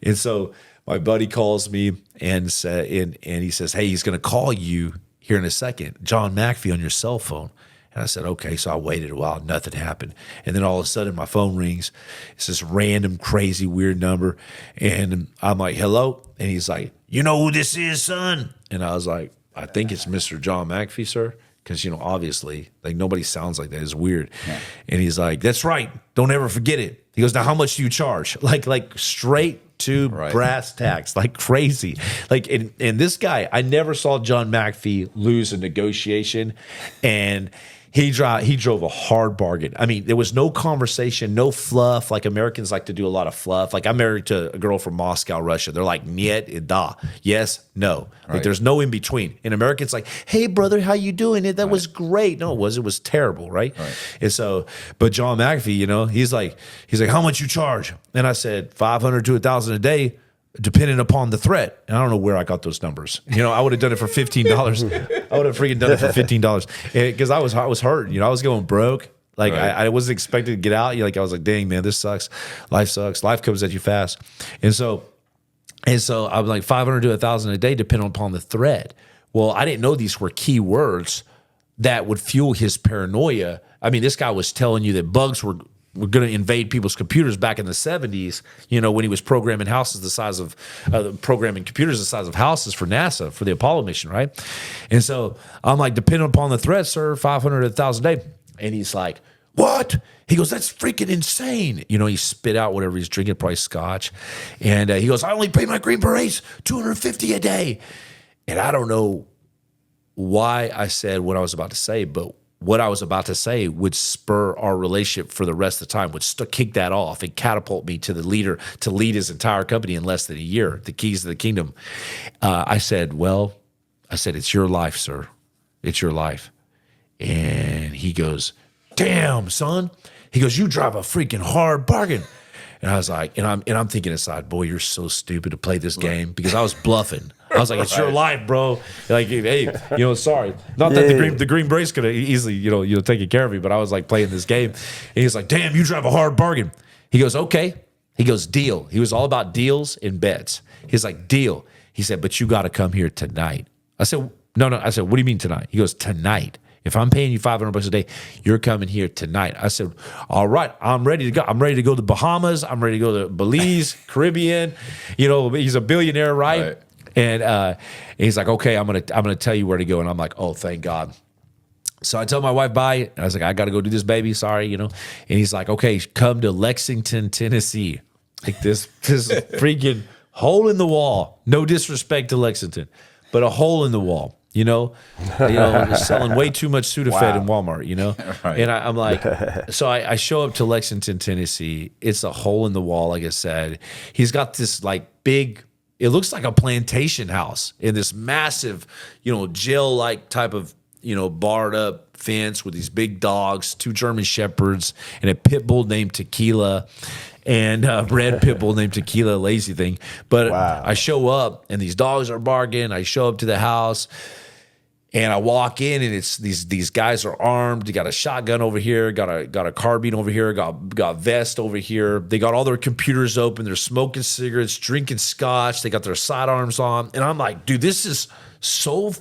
And so my buddy calls me and he says, hey, he's going to call you here in a second. John McAfee on your cell phone. And I said, okay. So I waited a while. Nothing happened. And then all of a sudden my phone rings. It's this random, crazy, weird number. And I'm like, hello? And he's like, you know who this is, son? And I was like, I think it's Mr. John McAfee, sir. Because, obviously, like nobody sounds like that. It's weird. Yeah. And he's like, that's right. Don't ever forget it. He goes, now how much do you charge? Like straight to brass tacks, like crazy. Like, and this guy, I never saw John McAfee lose a negotiation. And he drove a hard bargain. I mean, there was no conversation, no fluff. Like Americans like to do a lot of fluff. Like I'm married to a girl from Moscow, Russia. They're like, niet, da, yes, no. Like there's no in between. In America, it's like, hey, brother, how you doing? That was great. No, it was terrible, right? And so, but John McAfee, he's like, how much you charge? And I said, 500 to 1,000 a day, depending upon the threat. And I don't know where I got those numbers. I would have done it for $15. I would have freaking done it for $15 because I was hurt. I was going broke. Like I wasn't expected to get out. I was like, dang, man, this sucks. Life sucks. Life comes at you fast. And so I'm like 500 to 1,000 a day, depending upon the threat. Well, I didn't know these were key words that would fuel his paranoia. I mean, this guy was telling you that bugs were going to invade people's computers back in the 70s, when he was programming houses the size of, programming computers the size of houses for NASA, for the Apollo mission, right? And so I'm like, depending upon the threat, sir, 500 to 1,000 a day. And he's like, what? He goes, that's freaking insane. He spit out whatever he's drinking, probably scotch. And he goes, I only pay my Green Berets $250 a day. And I don't know why I said what I was about to say, but what I was about to say would spur our relationship for the rest of the time, would kick that off and catapult me to the leader to lead his entire company in less than a year, the keys to the kingdom. I said, it's your life, sir. It's your life. And he goes, damn, son. He goes, you drive a freaking hard bargain. And I was like, and I'm thinking inside, boy, you're so stupid to play this game, because I was bluffing. I was like, it's your life, bro. Like, hey, sorry. Not that the Green Berets could have easily, taken care of me, but I was like playing this game. And he's like, damn, you drive a hard bargain. He goes, okay. He goes, deal. He was all about deals and bets. He's like, deal. He said, but you got to come here tonight. I said, no. I said, what do you mean tonight? He goes, tonight. If I'm paying you $500 a day, you're coming here tonight. I said, all right, I'm ready to go. I'm ready to go to the Bahamas. I'm ready to go to Belize, Caribbean. He's a billionaire, right? And he's like, okay, I'm gonna tell you where to go. And I'm like, oh, thank God. So I tell my wife bye. And I was like, I got to go do this, baby. Sorry, And he's like, okay, come to Lexington, Tennessee. Like this freaking hole in the wall. No disrespect to Lexington, but a hole in the wall. Selling way too much Sudafed in Walmart, Right. And I'm like, so I show up to Lexington, Tennessee. It's a hole in the wall, like I said. He's got this like big, it looks like a plantation house in this massive, jail-like type of barred up fence with these big dogs, 2 German Shepherds, and a pit bull named Tequila, and a red pit bull named Tequila, lazy thing. But Wow. I show up, and these dogs are barking. I show up to the house, and I walk in, and it's these guys are armed. They got a shotgun over here, got a carbine over here, got vest over here. They got all their computers open. They're smoking cigarettes, drinking scotch. They got their sidearms on, and I'm like, dude, this is so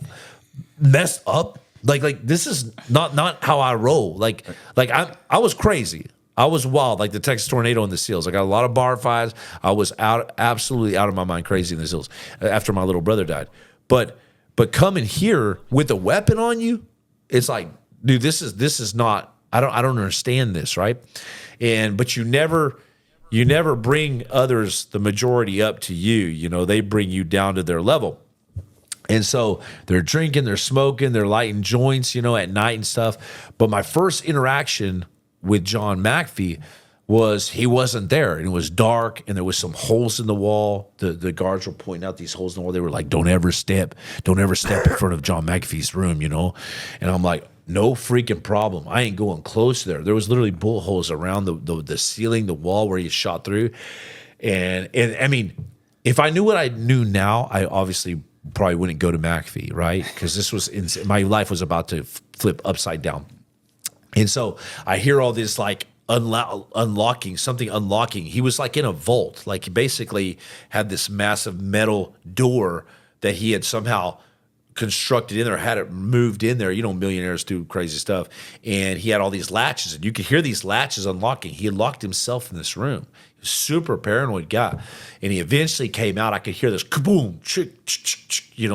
messed up. Like this is not how I roll. Like I was crazy. I was wild, like the Texas tornado in the SEALs. I got a lot of bar fights. I was absolutely out of my mind, crazy in the SEALs after my little brother died. But coming here with a weapon on you, it's like, dude, this is not. I don't understand this, right? But you never bring others, the majority, up to you. They bring you down to their level. And so they're drinking, they're smoking, they're lighting joints, at night and stuff. But my first interaction with John McAfee was he wasn't there, and it was dark, and there was some holes in the wall. The guards were pointing out these holes in the wall. They were like, don't ever step in front of John McAfee's room, And I'm like, no freaking problem. I ain't going close there. There was literally bullet holes around the ceiling, the wall where he shot through. And I mean, if I knew what I knew now, I obviously probably wouldn't go to McAfee, right? Because this was my life was about to flip upside down. And so I hear all this like unlocking. He was like in a vault. Like he basically had this massive metal door that he had somehow constructed in there, had it moved in there. Millionaires do crazy stuff. And he had all these latches, and you could hear these latches unlocking. He had locked himself in this room. He was a super paranoid guy. And he eventually came out. I could hear this kaboom,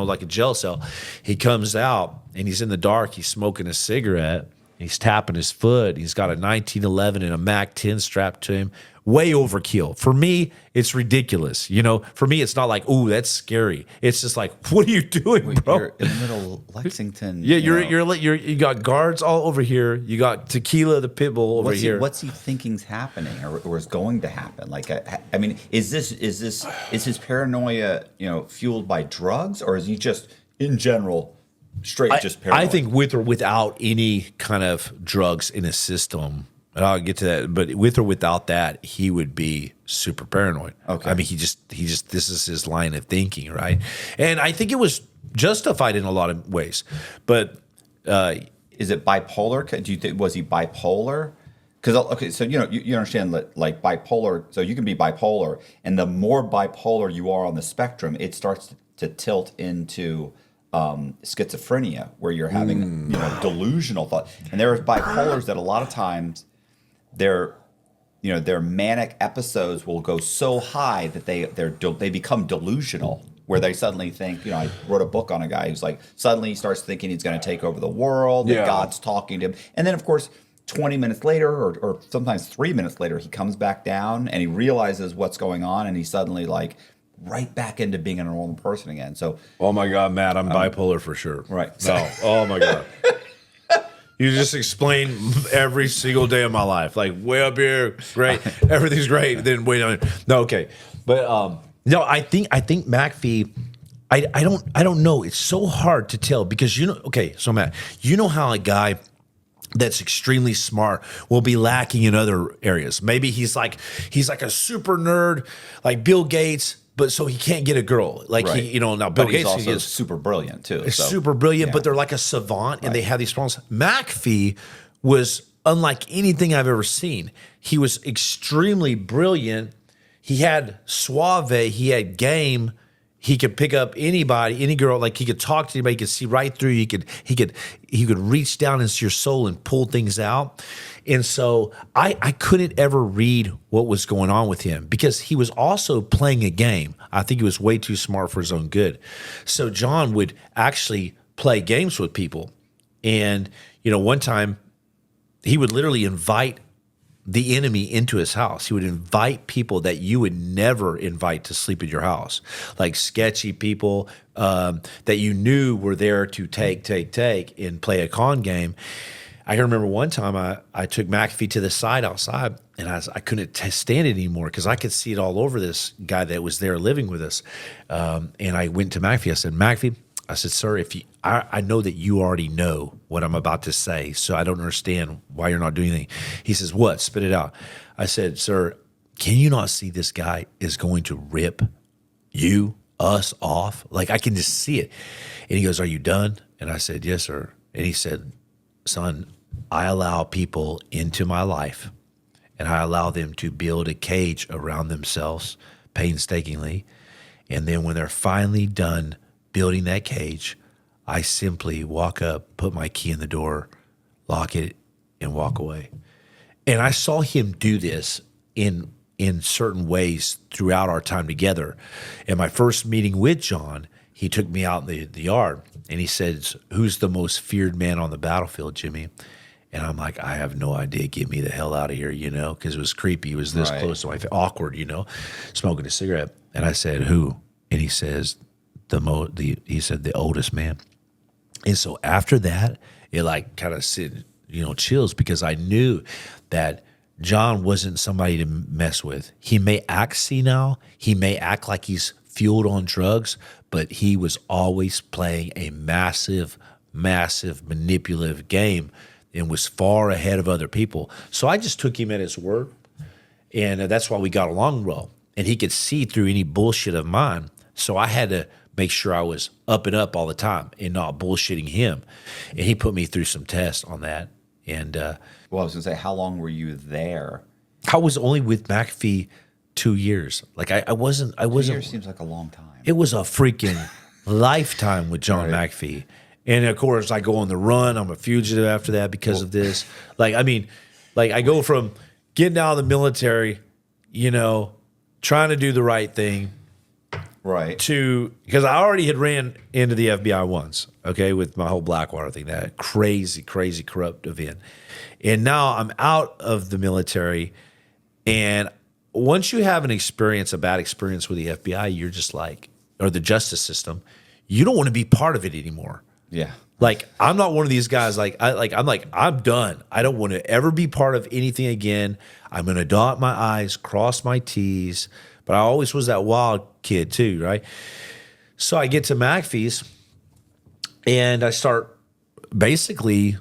like a jail cell. He comes out, and he's in the dark. He's smoking a cigarette. He's tapping his foot. He's got a 1911 and a MAC-10 strapped to him. Way overkill. For me, it's ridiculous. For me, it's not like, ooh, that's scary. It's just like, what are you doing, bro? You're in the middle of Lexington. Yeah, you got guards all over here. You got Tequila, the pit bull, over here. What's he thinking's happening, or is going to happen? Like, I mean, is his paranoia, fueled by drugs, or is he just in general? Straight just paranoid? I think with or without any kind of drugs in his system, and I'll get to that, but with or without that, he would be super paranoid. Okay. I mean, he just this is his line of thinking, right? And I think it was justified in a lot of ways. But is it bipolar? Do you think was he bipolar? Because so you understand that like bipolar. So you can be bipolar, and the more bipolar you are on the spectrum, it starts to tilt into schizophrenia, where you're having delusional thought. And there are bipolars that a lot of times their manic episodes will go so high that they become delusional, where they suddenly think, I wrote a book on a guy who's like, suddenly he starts thinking he's going to take over the world, that God's talking to him. And then of course 20 minutes later or sometimes 3 minutes later, he comes back down and he realizes what's going on, and he's suddenly like right back into being a normal person again. So, oh my God, Matt, I'm bipolar for sure. Right. No. Oh my God. You just explain every single day of my life. Like way up here, great, everything's great. Then wait on it. No, okay. But no, I think McAfee, I don't know. It's so hard to tell because okay, so Matt, how a guy that's extremely smart will be lacking in other areas. Maybe he's like a super nerd, like Bill Gates, but so he can't get a girl. Like right. Now Bill Gates also is super brilliant too. Super brilliant, but they're like a savant, and they have these problems. McAfee was unlike anything I've ever seen. He was extremely brilliant. He had suave. He had game. He could pick up anybody, any girl. Like he could talk to anybody. He could see right through. He could reach down into your soul and pull things out. And so I couldn't ever read what was going on with him because he was also playing a game. I think he was way too smart for his own good. So John would actually play games with people. And, one time he would literally invite the enemy into his house. He would invite people that you would never invite to sleep in your house, like sketchy people that you knew were there to take and play a con game. I can remember one time I took McAfee to the side outside, and I couldn't stand it anymore because I could see it all over this guy that was there living with us. And I went to McAfee. I said, McAfee, I said, sir, if you, I know that you already know what I'm about to say, so I don't understand why you're not doing anything. He says, what? Spit it out. I said, sir, can you not see this guy is going to rip us off? Like, I can just see it. And he goes, are you done? And I said, yes, sir. And he said, son, I allow people into my life, and I allow them to build a cage around themselves painstakingly. And then when they're finally done building that cage, I simply walk up, put my key in the door, lock it, and walk away. And I saw him do this in certain ways throughout our time together. In my first meeting with John, he took me out in the yard, and he said, who's the most feared man on the battlefield, Jimmy? And I'm like, I have no idea. Get me the hell out of here, because it was creepy. He was this close to my face, awkward, smoking a cigarette. And I said, who? And he says, he said, the oldest man. And so after that, it like kind of chills, because I knew that John wasn't somebody to mess with. He may act senile. He may act like he's fueled on drugs, but he was always playing a massive, massive manipulative game and was far ahead of other people. So I just took him at his word, and that's why we got along well. And he could see through any bullshit of mine. So I had to make sure I was up and up all the time and not bullshitting him. And he put me through some tests on that. And well, I was gonna say, how long were you there? I was only with McAfee 2 years. Like I wasn't. 2 years seems like a long time. It was a freaking lifetime with John McAfee. And of course, I go on the run. I'm a fugitive after that because of this. Like, I mean, I go from getting out of the military, trying to do the right thing, right, to, because I already had ran into the FBI once, okay, with my whole Blackwater thing, that crazy, crazy corrupt event. And now I'm out of the military, and once you have a bad experience with the FBI, you're just like, or the justice system, you don't want to be part of it anymore. Yeah. Like, I'm not one of these guys, I'm done. I don't want to ever be part of anything again. I'm going to dot my I's, cross my T's, but I always was that wild kid too, right? So I get to McAfee's, and I start basically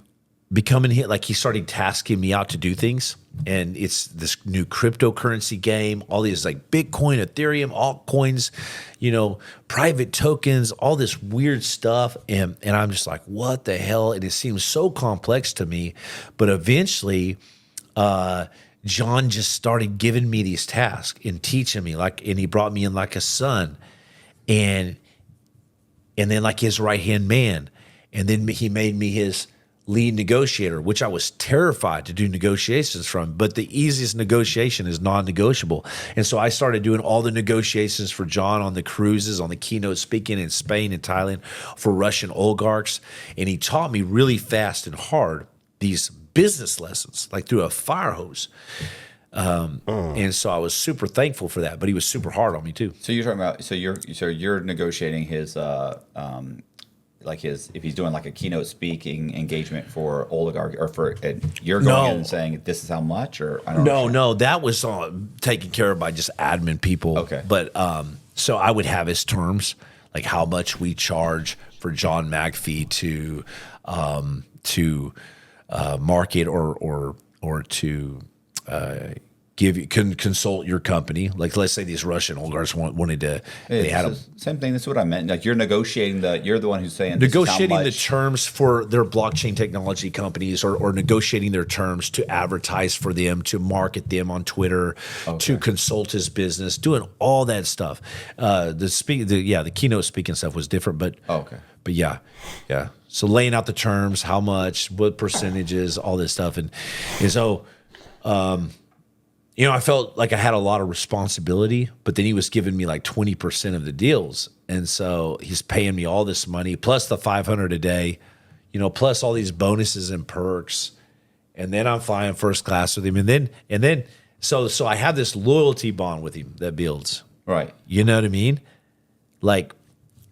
becoming hit. Like, he started tasking me out to do things, and it's this new cryptocurrency game, all these like Bitcoin, Ethereum, altcoins, private tokens, all this weird stuff. And I'm just like, what the hell? And it seems so complex to me. But eventually, John just started giving me these tasks and teaching me, and he brought me in like a son, and then like his right-hand man. And then he made me his lead negotiator, which I was terrified to do negotiations from, but the easiest negotiation is non-negotiable. And so I started doing all the negotiations for John on the cruises, on the keynote speaking in Spain and Thailand for Russian oligarchs. And he taught me really fast and hard these business lessons, like through a fire hose. And so I was super thankful for that, but he was super hard on me too. So you're talking about, so you're negotiating his, if he's doing like a keynote speaking engagement for oligarch, or you're going in and saying this is how much, or I don't know. No, that was taken care of by just admin people. Okay. But so I would have his terms, like how much we charge for John McAfee to market or to consult your company. Like, let's say these Russian oligarchs wanted to. Same thing. That's what I meant. Like, you're negotiating you're the one who's saying negotiating the terms for their blockchain technology companies, or negotiating their terms to advertise for them, to market them on Twitter, to consult his business, doing all that stuff. The keynote speaking stuff was different, but but yeah. So laying out the terms, how much, what percentages, all this stuff, and so. I felt like I had a lot of responsibility, but then he was giving me like 20% of the deals. And so he's paying me all this money, plus the $500 a day, plus all these bonuses and perks. And then I'm flying first class with him. And then, so I have this loyalty bond with him that builds. Right. You know what I mean? Like,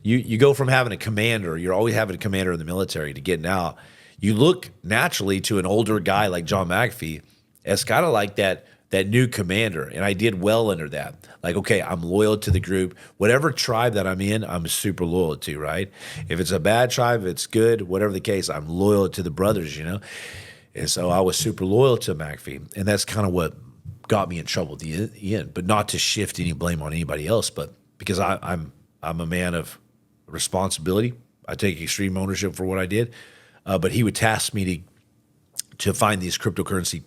you go from having a commander, you're always having a commander in the military, to getting out. You look naturally to an older guy like John McAfee as kind of like that that new commander, and I did well under that. Like, okay, I'm loyal to the group. Whatever tribe that I'm in, I'm super loyal to, right? If it's a bad tribe, if it's good, whatever the case, I'm loyal to the brothers, you know? And so I was super loyal to McAfee, and that's kind of what got me in trouble at the end. But not to shift any blame on anybody else, but because I'm a man of responsibility. I take extreme ownership for what I did. But he would task me to find these cryptocurrency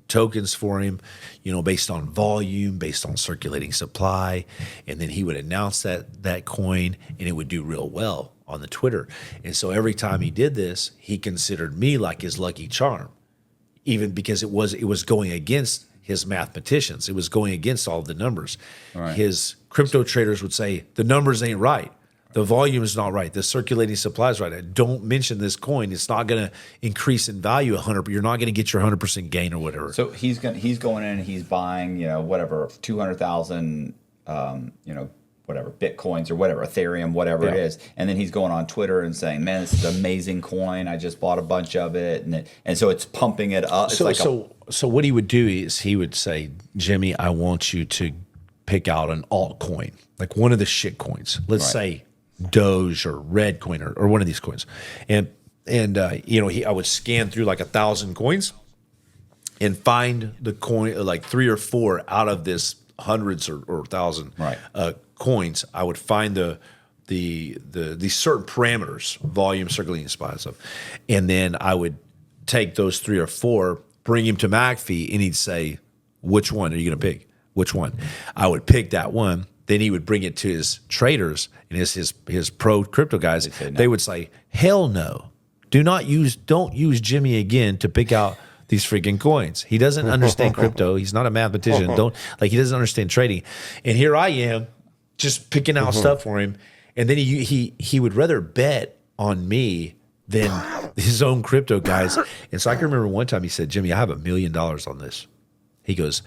tokens for him, you know, based on volume, based on circulating supply, and then he would announce that coin, and it would do real well on the Twitter. And so every time he did this, he considered me like his lucky charm, even because it was going against his mathematicians. It was going against all of the numbers. Right. His crypto traders would say the numbers ain't right. The volume is not right. The circulating supply is right. Don't mention this coin. It's not going to increase in value 100. You're not going to get your 100% gain or whatever. So he's going in and he's buying, you know, whatever 200,000, you know, whatever Bitcoins or whatever Ethereum, whatever it is, and then he's going on Twitter and saying, "Man, this is an amazing coin. I just bought a bunch of it," and so it's pumping it up. It's so what he would do is he would say, "Jimmy, I want you to pick out an altcoin, like one of the shit coins. Let's say Doge or Red Coin or one of these coins." And you know, I would scan through like 1,000 coins and find the coin, like 3 or 4 out of this hundreds or 1,000 coins. I would find these certain parameters, volume, circulating supply stuff, and then I would take those 3 or 4, bring him to McAfee, and he'd say, "Which one are you going to pick? Which one?" I would pick that one. Then he would bring it to his traders and his pro crypto guys. They would say, "Hell no. Don't use Jimmy again to pick out these freaking coins. He doesn't understand crypto. He's not a mathematician. He doesn't understand trading." And here I am just picking out stuff for him. And then he would rather bet on me than his own crypto guys. And so I can remember one time he said, "Jimmy, I have $1 million on this." He goes,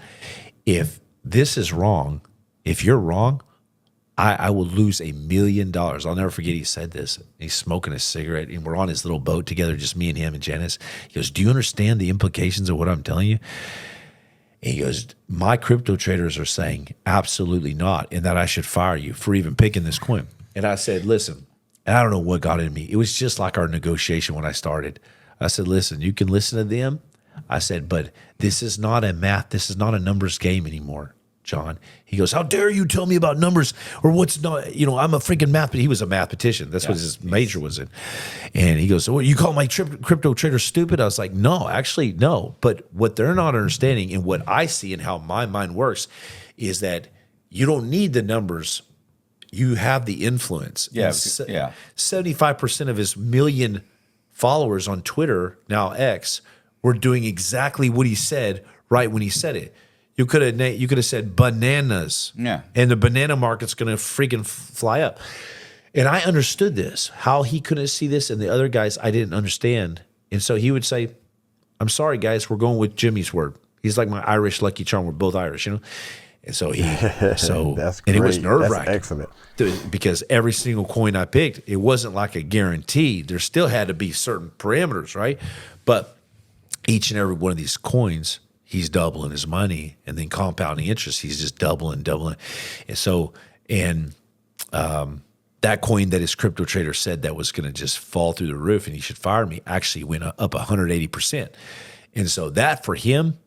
"If this is wrong, if you're wrong, I will lose $1 million." I'll never forget he said this. He's smoking a cigarette, and we're on his little boat together, just me and him and Janice. He goes, "Do you understand the implications of what I'm telling you?" And he goes, "My crypto traders are saying absolutely not, and that I should fire you for even picking this coin." And I said, "Listen," and I don't know what got in me. It was just like our negotiation when I started. I said, "Listen, you can listen to them." I said, "But this is not a numbers game anymore, John." He goes, "How dare you tell me about numbers or what's not, you know, I'm a freaking math," but he was a mathematician. That's what his major was in. And he goes, "So what, you call my crypto trader stupid?" I was like, "No, actually, no." But what they're not understanding and what I see and how my mind works is that you don't need the numbers. You have the influence. 75% of his million followers on Twitter, now X, were doing exactly what he said right when he said it. You could have said bananas, and the banana market's going to freaking fly up. And I understood this, how he couldn't see this, and the other guys I didn't understand. And so he would say, "I'm sorry, guys, we're going with Jimmy's word." He's like my Irish lucky charm. We're both Irish, you know. And so That's great. And it was nerve-wracking. That's excellent. Because every single coin I picked, it wasn't like a guarantee. There still had to be certain parameters, right? But each and every one of these coins, he's doubling his money, and then compounding interest, he's just doubling. And so, that coin that his crypto trader said that was going to just fall through the roof and he should fire me actually went up 180%. And so that for him,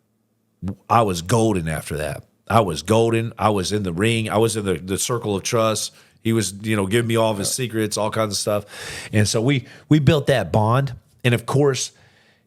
I was golden after that. I was golden. I was in the ring. I was in the circle of trust. He was, you know, giving me all of his secrets, all kinds of stuff. And so we built that bond. And of course,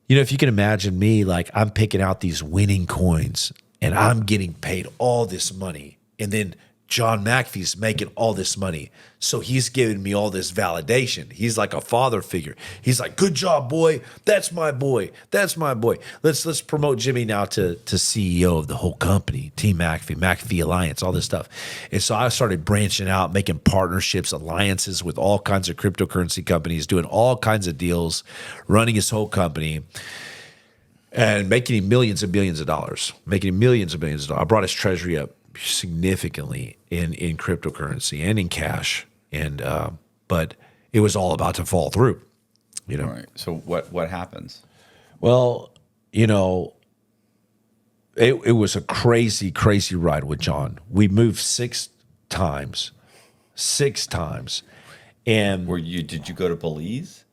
you know, if you can imagine me, like I'm picking out these winning coins and I'm getting paid all this money. And then John McAfee's making all this money. So he's giving me all this validation. He's like a father figure. He's like, "Good job, boy. That's my boy. That's my boy. Let's promote Jimmy now to CEO of the whole company, Team McAfee, McAfee Alliance, all this stuff." And so I started branching out, making partnerships, alliances with all kinds of cryptocurrency companies, doing all kinds of deals, running his whole company, and making him millions and billions of dollars, I brought his treasury up significantly in cryptocurrency and in cash, and but it was all about to fall through, you know. Right. So what happens? Well, you know, it was a crazy, crazy ride with John. We moved 6 times, 6 times. And did you go to Belize?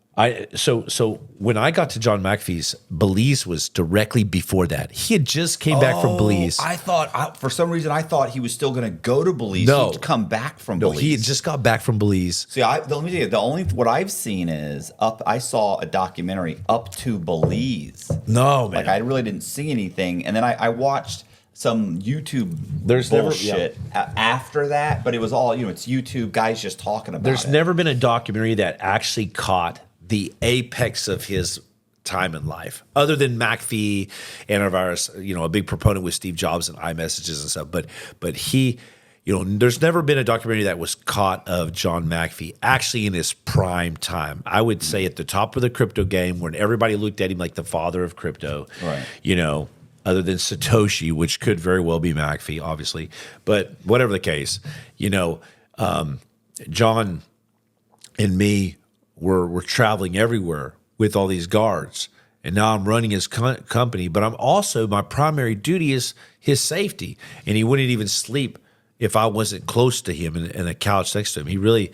So when I got to John McAfee's, Belize was directly before that. He had just came back from Belize. I thought for some reason I thought he was still going to go to Belize. No. He'd come back from No, Belize. he had just got back from Belize. See, let me tell you, the only what I've seen is I saw a documentary up to Belize. No, man. Like I really didn't see anything, and then I watched some YouTube There's bullshit after that, but it was all it's YouTube guys just talking about There's it. never been a documentary that actually caught the apex of his time in life, other than McAfee, antivirus, a big proponent with Steve Jobs and iMessages and stuff. But he, there's never been a documentary that was caught of John McAfee actually in his prime time. I would say at the top of the crypto game, when everybody looked at him like the father of crypto, right? Other than Satoshi, which could very well be McAfee, obviously. But whatever the case, John and me were traveling everywhere with all these guards. And now I'm running his company, but I'm also, my primary duty is his safety. And he wouldn't even sleep if I wasn't close to him in a couch next to him. He really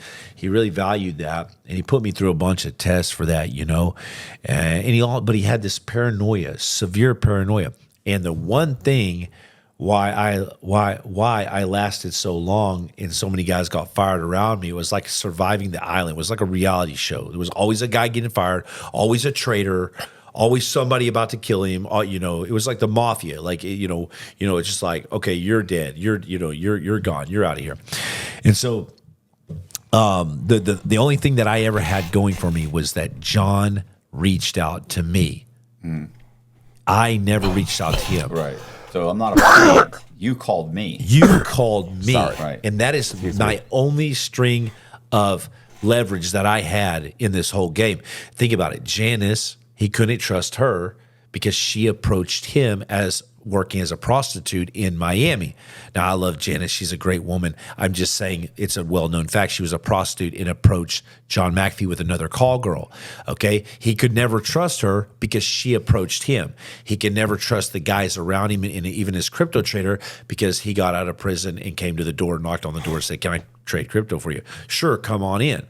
valued that. And he put me through a bunch of tests for that, but he had this paranoia, severe paranoia. And the one thing why I lasted so long and so many guys got fired around me was like surviving the island. It was like a reality show. There was always a guy getting fired, always a traitor, always somebody about to kill him. It was like the mafia. Like it's just like, okay, you're dead. You're gone. You're out of here. And so the only thing that I ever had going for me was that John reached out to me. I never reached out to him. Right. So I'm not afraid. You called me. You called me. Sorry, right. And that is my only string of leverage that I had in this whole game. Think about it. Janice, he couldn't trust her because she approached him as working as a prostitute in Miami. Now, I love Janice. She's a great woman. I'm just saying it's a well-known fact. She was a prostitute and approached John McAfee with another call girl, okay? He could never trust her because she approached him. He could never trust the guys around him, and even his crypto trader, because he got out of prison and came to the door, knocked on the door and said, "Can I trade crypto for you?" "Sure, come on in."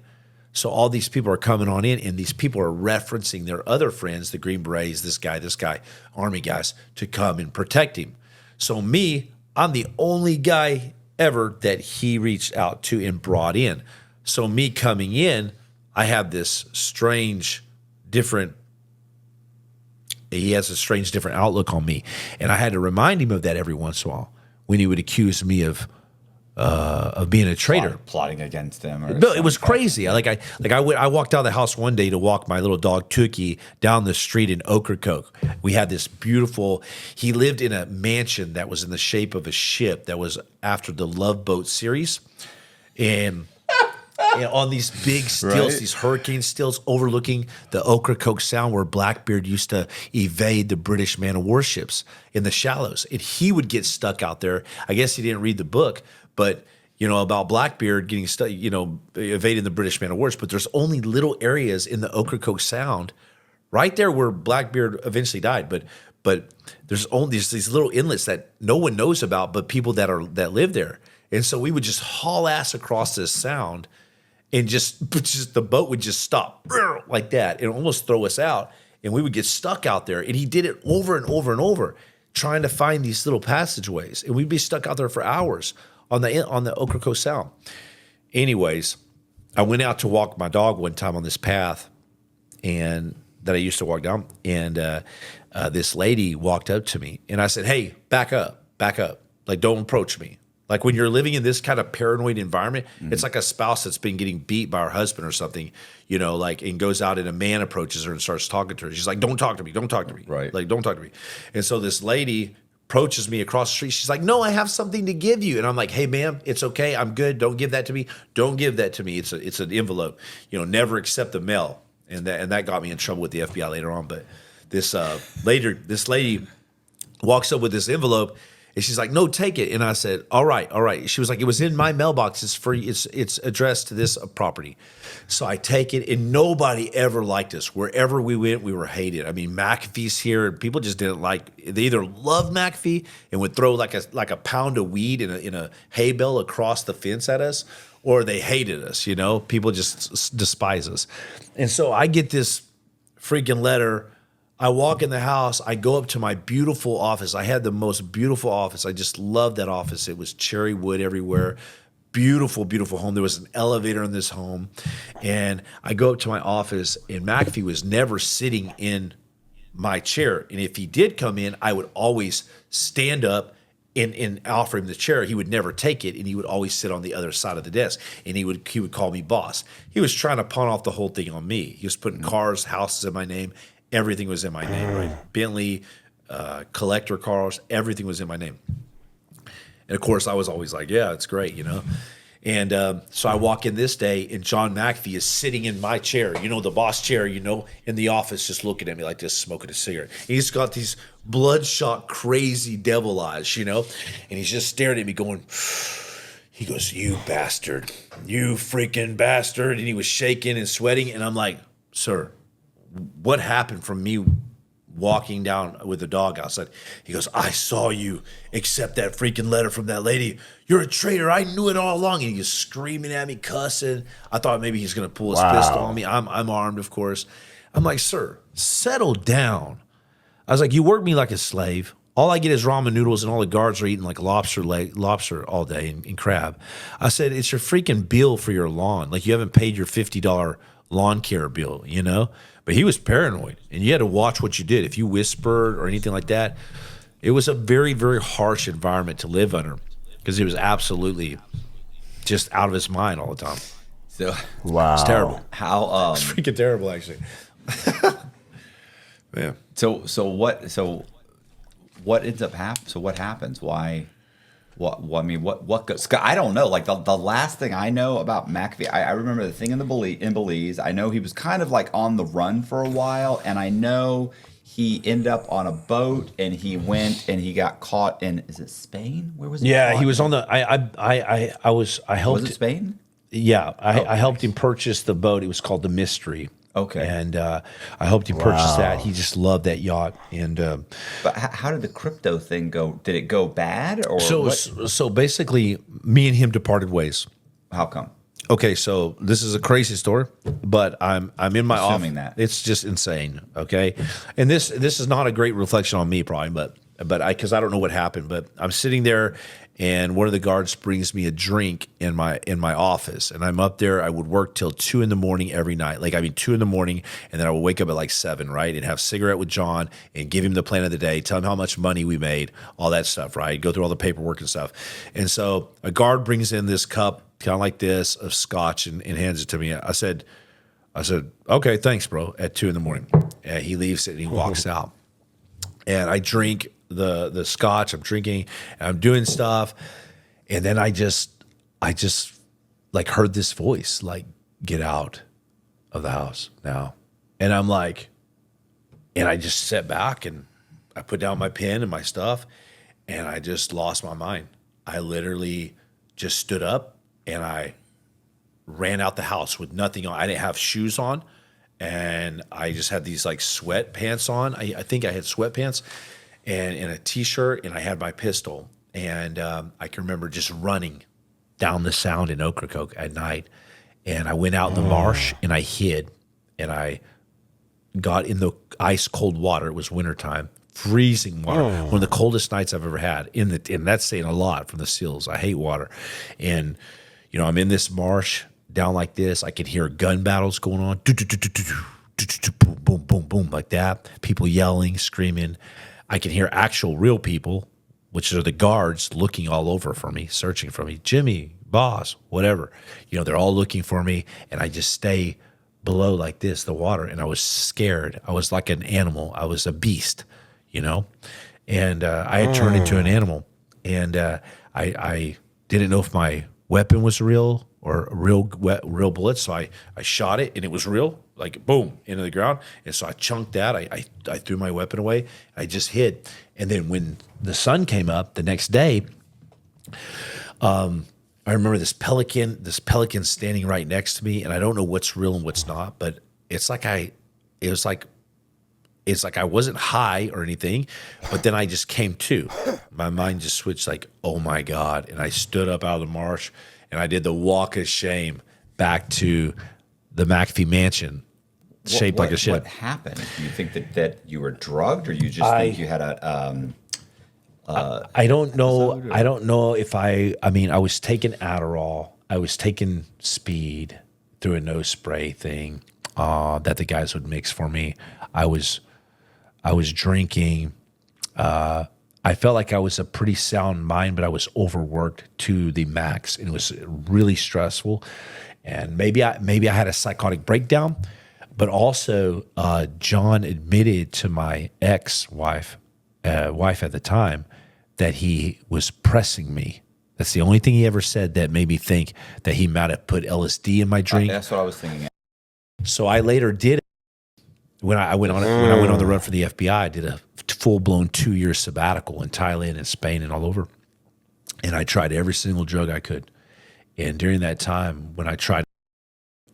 So all these people are coming on in, and these people are referencing their other friends, the Green Berets, this guy, Army guys, to come and protect him. So me, I'm the only guy ever that he reached out to and brought in. So me coming in, I have this strange, different outlook on me. And I had to remind him of that every once in a while when he would accuse me of being a traitor, plotting against him. No, it was crazy. I walked out of the house one day to walk my little dog Tookie down the street in Ocracoke. We had this beautiful. He lived in a mansion that was in the shape of a ship that was after the Love Boat series, and on these big stilts, these hurricane stilts overlooking the Ocracoke Sound, where Blackbeard used to evade the British man of war ships in the shallows, and he would get stuck out there. I guess he didn't read the book. But, about Blackbeard getting stuck, evading the British man of war. But there's only little areas in the Ocracoke Sound right there where Blackbeard eventually died. But there's only these little inlets that no one knows about but people that live there. And so we would just haul ass across this sound and just the boat would just stop like that and almost throw us out. And we would get stuck out there. And he did it over and over and over, trying to find these little passageways. And we'd be stuck out there for hours on the Ocracoke Sound. Anyways, I went out to walk my dog one time on this path and that I used to walk down, and this lady walked up to me, and I said, "Hey, back up. Like, don't approach me." Like, when you're living in this kind of paranoid environment, it's like a spouse that's been getting beat by her husband or something, and goes out and a man approaches her and starts talking to her. She's like, "Don't talk to me. Don't talk to me." Right. Like, don't talk to me. And so this lady approaches me across the street. She's like, "No, I have something to give you." And I'm like, "Hey, ma'am, it's okay. I'm good. Don't give that to me. Don't give that to me. It's an envelope. Never accept the mail." And that got me in trouble with the FBI later on. But this lady walks up with this envelope, And she's like, no, take it. And I said, all right, all right. She was like, it was in my mailbox. It's free. It's addressed to this property. So I take it, and nobody ever liked us. Wherever we went, we were hated. I mean, McAfee's here, and people just didn't like. They either loved McAfee and would throw like a pound of weed in a hay bale across the fence at us, or they hated us. You know, people just despise us. And so I get this freaking letter. I walk in the house. I go up to my beautiful office. I had the most beautiful office. I just loved that office. It was cherry wood everywhere. Beautiful, beautiful home. There was an elevator in this home. And I go up to my office, and McAfee was never sitting in my chair. And if he did come in, I would always stand up and offer him the chair. He would never take it, and he would always sit on the other side of the desk. And he would call me boss. He was trying to pawn off the whole thing on me. He was putting cars, houses in my name. Everything was in my name, right? Bentley, collector cars, everything was in my name. And of course, I was always like, yeah, it's great, you know? And so I walk in this day, and John McAfee is sitting in my chair, you know, the boss chair, you know, in the office, just looking at me like this, smoking a cigarette. And he's got these bloodshot, crazy devil eyes, you know? And he's just staring at me going, he goes, you bastard, you freaking bastard. And he was shaking and sweating. And I'm like, sir, what happened from me walking down with the dog outside? He goes, I saw you accept that freaking letter from that lady. You're a traitor. I knew it all along. And he was screaming at me, cussing. I thought maybe he's going to pull his pistol on me. I'm armed, of course. I'm like, sir, settle down. I was like, you work me like a slave. All I get is ramen noodles, and all the guards are eating like lobster all day and crab. I said, it's your freaking bill for your lawn. Like, you haven't paid your $50 lawn care bill, you know? But he was paranoid, and you had to watch what you did. If you whispered or anything like that, it was a very, very harsh environment to live under, because he was absolutely just out of his mind all the time. So Wow. It's terrible. how It's freaking terrible, actually. Yeah. so what ends up happening? So what happens? Why? I mean, what goes? I don't know. Like the last thing I know about McAfee, I remember the thing in Belize. I know he was kind of like on the run for a while, and I know he ended up on a boat, and he went and he got caught in, is it Spain? Where was he? Yeah, caught? he was on the. I helped. Was it Spain? Yeah, I helped him purchase the boat. It was called the Mystery. Okay. And I helped him purchase that. He just loved that yacht. And But how did the crypto thing go? Did it go bad, or so basically, me and him departed ways. how come? Okay, so this is a crazy story, but I'm in my office. Assuming that. It's just insane. Okay, and this is not a great reflection on me, probably, but because I don't know what happened, but I'm sitting there, and one of the guards brings me a drink in my office, and I'm up there. I would work till 2 a.m. every night, 2 a.m, and then I would wake up at like 7, right, and have a cigarette with John and give him the plan of the day, tell him how much money we made, all that stuff, right? Go through all the paperwork and stuff. And so a guard brings in this cup, kind of like this, of scotch, and hands it to me. I said, okay, thanks, bro. At 2 a.m, and he leaves it and he walks out, and I drink the scotch. I'm drinking, and I'm doing stuff, and then I just like heard this voice like, get out of the house now. And I'm like, and I just sat back and I put down my pen and my stuff, and I just lost my mind. I literally just stood up and I ran out the house with nothing on. I didn't have shoes on, and I just had these like sweatpants on. I think I had sweatpants and a t-shirt, and I had my pistol. And I can remember just running down the Sound in Ocracoke at night. And I went out in the marsh, and I hid, and I got in the ice cold water. It was wintertime, freezing water, one of the coldest nights I've ever had. And that's saying a lot from the SEALs. I hate water. And, you know, I'm in this marsh down like this. I can hear gun battles going on. Boom, boom, boom, boom, like that. People yelling, screaming. I can hear actual real people, which are the guards, looking all over for me, searching for me. Jimmy, boss, whatever. You know, they're all looking for me, and I just stay below like this, the water, and I was scared. I was like an animal. I was a beast, you know? And I had turned into an animal, and I didn't know if my weapon was real or a real bullet. So I shot it and it was real, like boom, into the ground. And so I chunked that. I threw my weapon away. I just hid. And then when the sun came up the next day, I remember this pelican standing right next to me, and I don't know what's real and what's not, but it's like I wasn't high or anything, but then I just came to. My mind just switched like, oh my God. And I stood up out of the marsh and I did the walk of shame back to the McAfee mansion, shaped like a ship. What happened? Do you think that you were drugged, or you just think you had a I don't know. I don't know if I mean, I was taking Adderall. I was taking speed through a nose spray thing that the guys would mix for me. I was drinking. I felt like I was a pretty sound mind, but I was overworked to the max, and it was really stressful. And maybe I had a psychotic breakdown, but also John admitted to my ex-wife, wife at the time, that he was pressing me. That's the only thing he ever said that made me think that he might have put LSD in my drink. That's what I was thinking. So I later did it. When I went on the run for the FBI, I did a full-blown 2-year sabbatical in Thailand and Spain and all over. And I tried every single drug I could. And during that time, when I tried,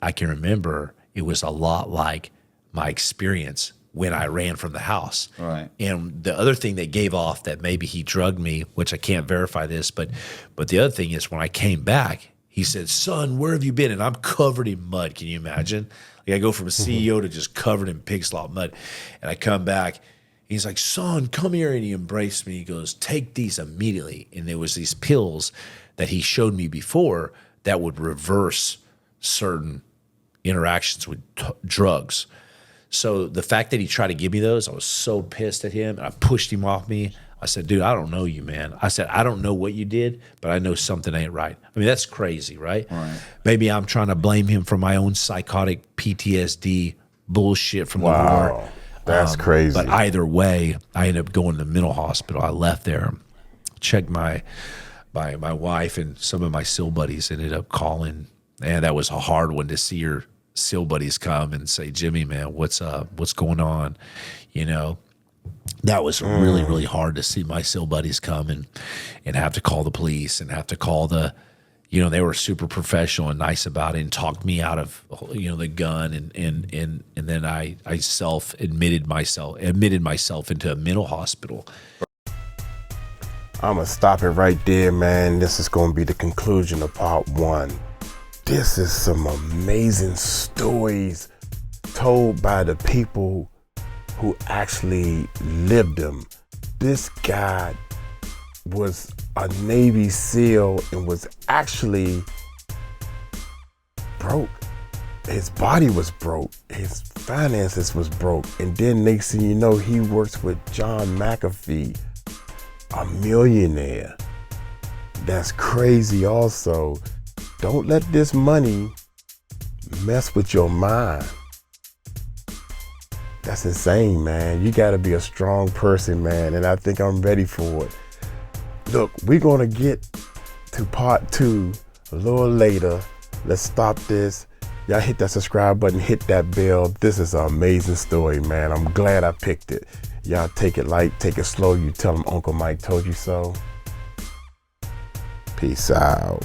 I can remember it was a lot like my experience when I ran from the house. Right. And the other thing that gave off that maybe he drugged me, which I can't verify this, but the other thing is when I came back, he said, "Son, where have you been?" And I'm covered in mud. Can you imagine? Like I go from a CEO to just covered in pig slop mud. And I come back. He's like, "Son, come here." And he embraced me. He goes, "Take these immediately." And there was these pills that he showed me before that would reverse certain interactions with drugs. So the fact that he tried to give me those, I was so pissed at him. And I pushed him off me. I said, "Dude, I don't know you, man." I said, "I don't know what you did, but I know something ain't right." I mean, that's crazy, right? Right. Maybe I'm trying to blame him for my own psychotic PTSD bullshit from the war. That's crazy. But either way, I ended up going to the mental hospital. I left there, checked my wife, and some of my SEAL buddies ended up calling. And that was a hard one to see your SEAL buddies come and say, "Jimmy, man, what's up? What's going on?" You know, that was really, really hard to see my SEAL buddies come and have to call the police and have to call they were super professional and nice about it and talked me out of, the gun. And then I admitted myself into a mental hospital. I'm going to stop it right there, man. This is going to be the conclusion of part 1. This is some amazing stories told by the people who actually lived them. This guy was a Navy SEAL and was actually broke. His body was broke. His finances was broke. And then next thing you know, he works with John McAfee, a millionaire. That's crazy also. Don't let this money mess with your mind. That's insane, man. You gotta be a strong person, man, and I think I'm ready for it. Look, we're gonna get to part 2 a little later. Let's stop this. Y'all hit that subscribe button, hit that bell. This is an amazing story, man. I'm glad I picked it. Y'all take it light, take it slow. You tell them Uncle Mike told you so. Peace out.